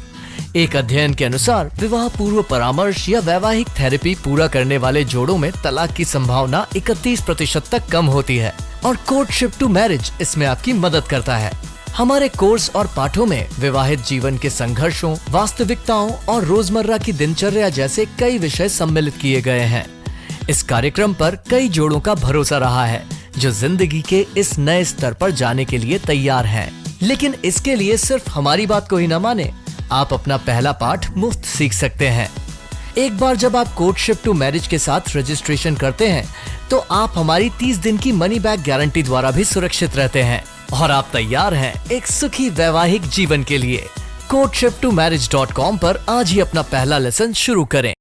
एक अध्ययन के अनुसार विवाह पूर्व परामर्श या वैवाहिक थेरेपी पूरा करने वाले जोड़ों में तलाक की संभावना 31% तक कम होती है और कोर्टशिप टू मैरिज इसमें आपकी मदद करता है। हमारे कोर्स और पाठों में विवाहित जीवन के संघर्षों, वास्तविकताओं और रोजमर्रा की दिनचर्या जैसे कई विषय सम्मिलित किए गए हैं। इस कार्यक्रम पर कई जोड़ों का भरोसा रहा है जो जिंदगी के इस नए स्तर पर जाने के लिए तैयार हैं। लेकिन इसके लिए सिर्फ हमारी बात को ही न माने, आप अपना पहला पाठ मुफ्त सीख सकते हैं। एक बार जब आप कोर्टशिप टू मैरिज के साथ रजिस्ट्रेशन करते हैं तो आप हमारी 30 दिन की मनी बैक गारंटी द्वारा भी सुरक्षित रहते हैं और आप तैयार हैं एक सुखी वैवाहिक जीवन के लिए। courtship2marriage.com पर आज ही अपना पहला लेसन शुरू करें।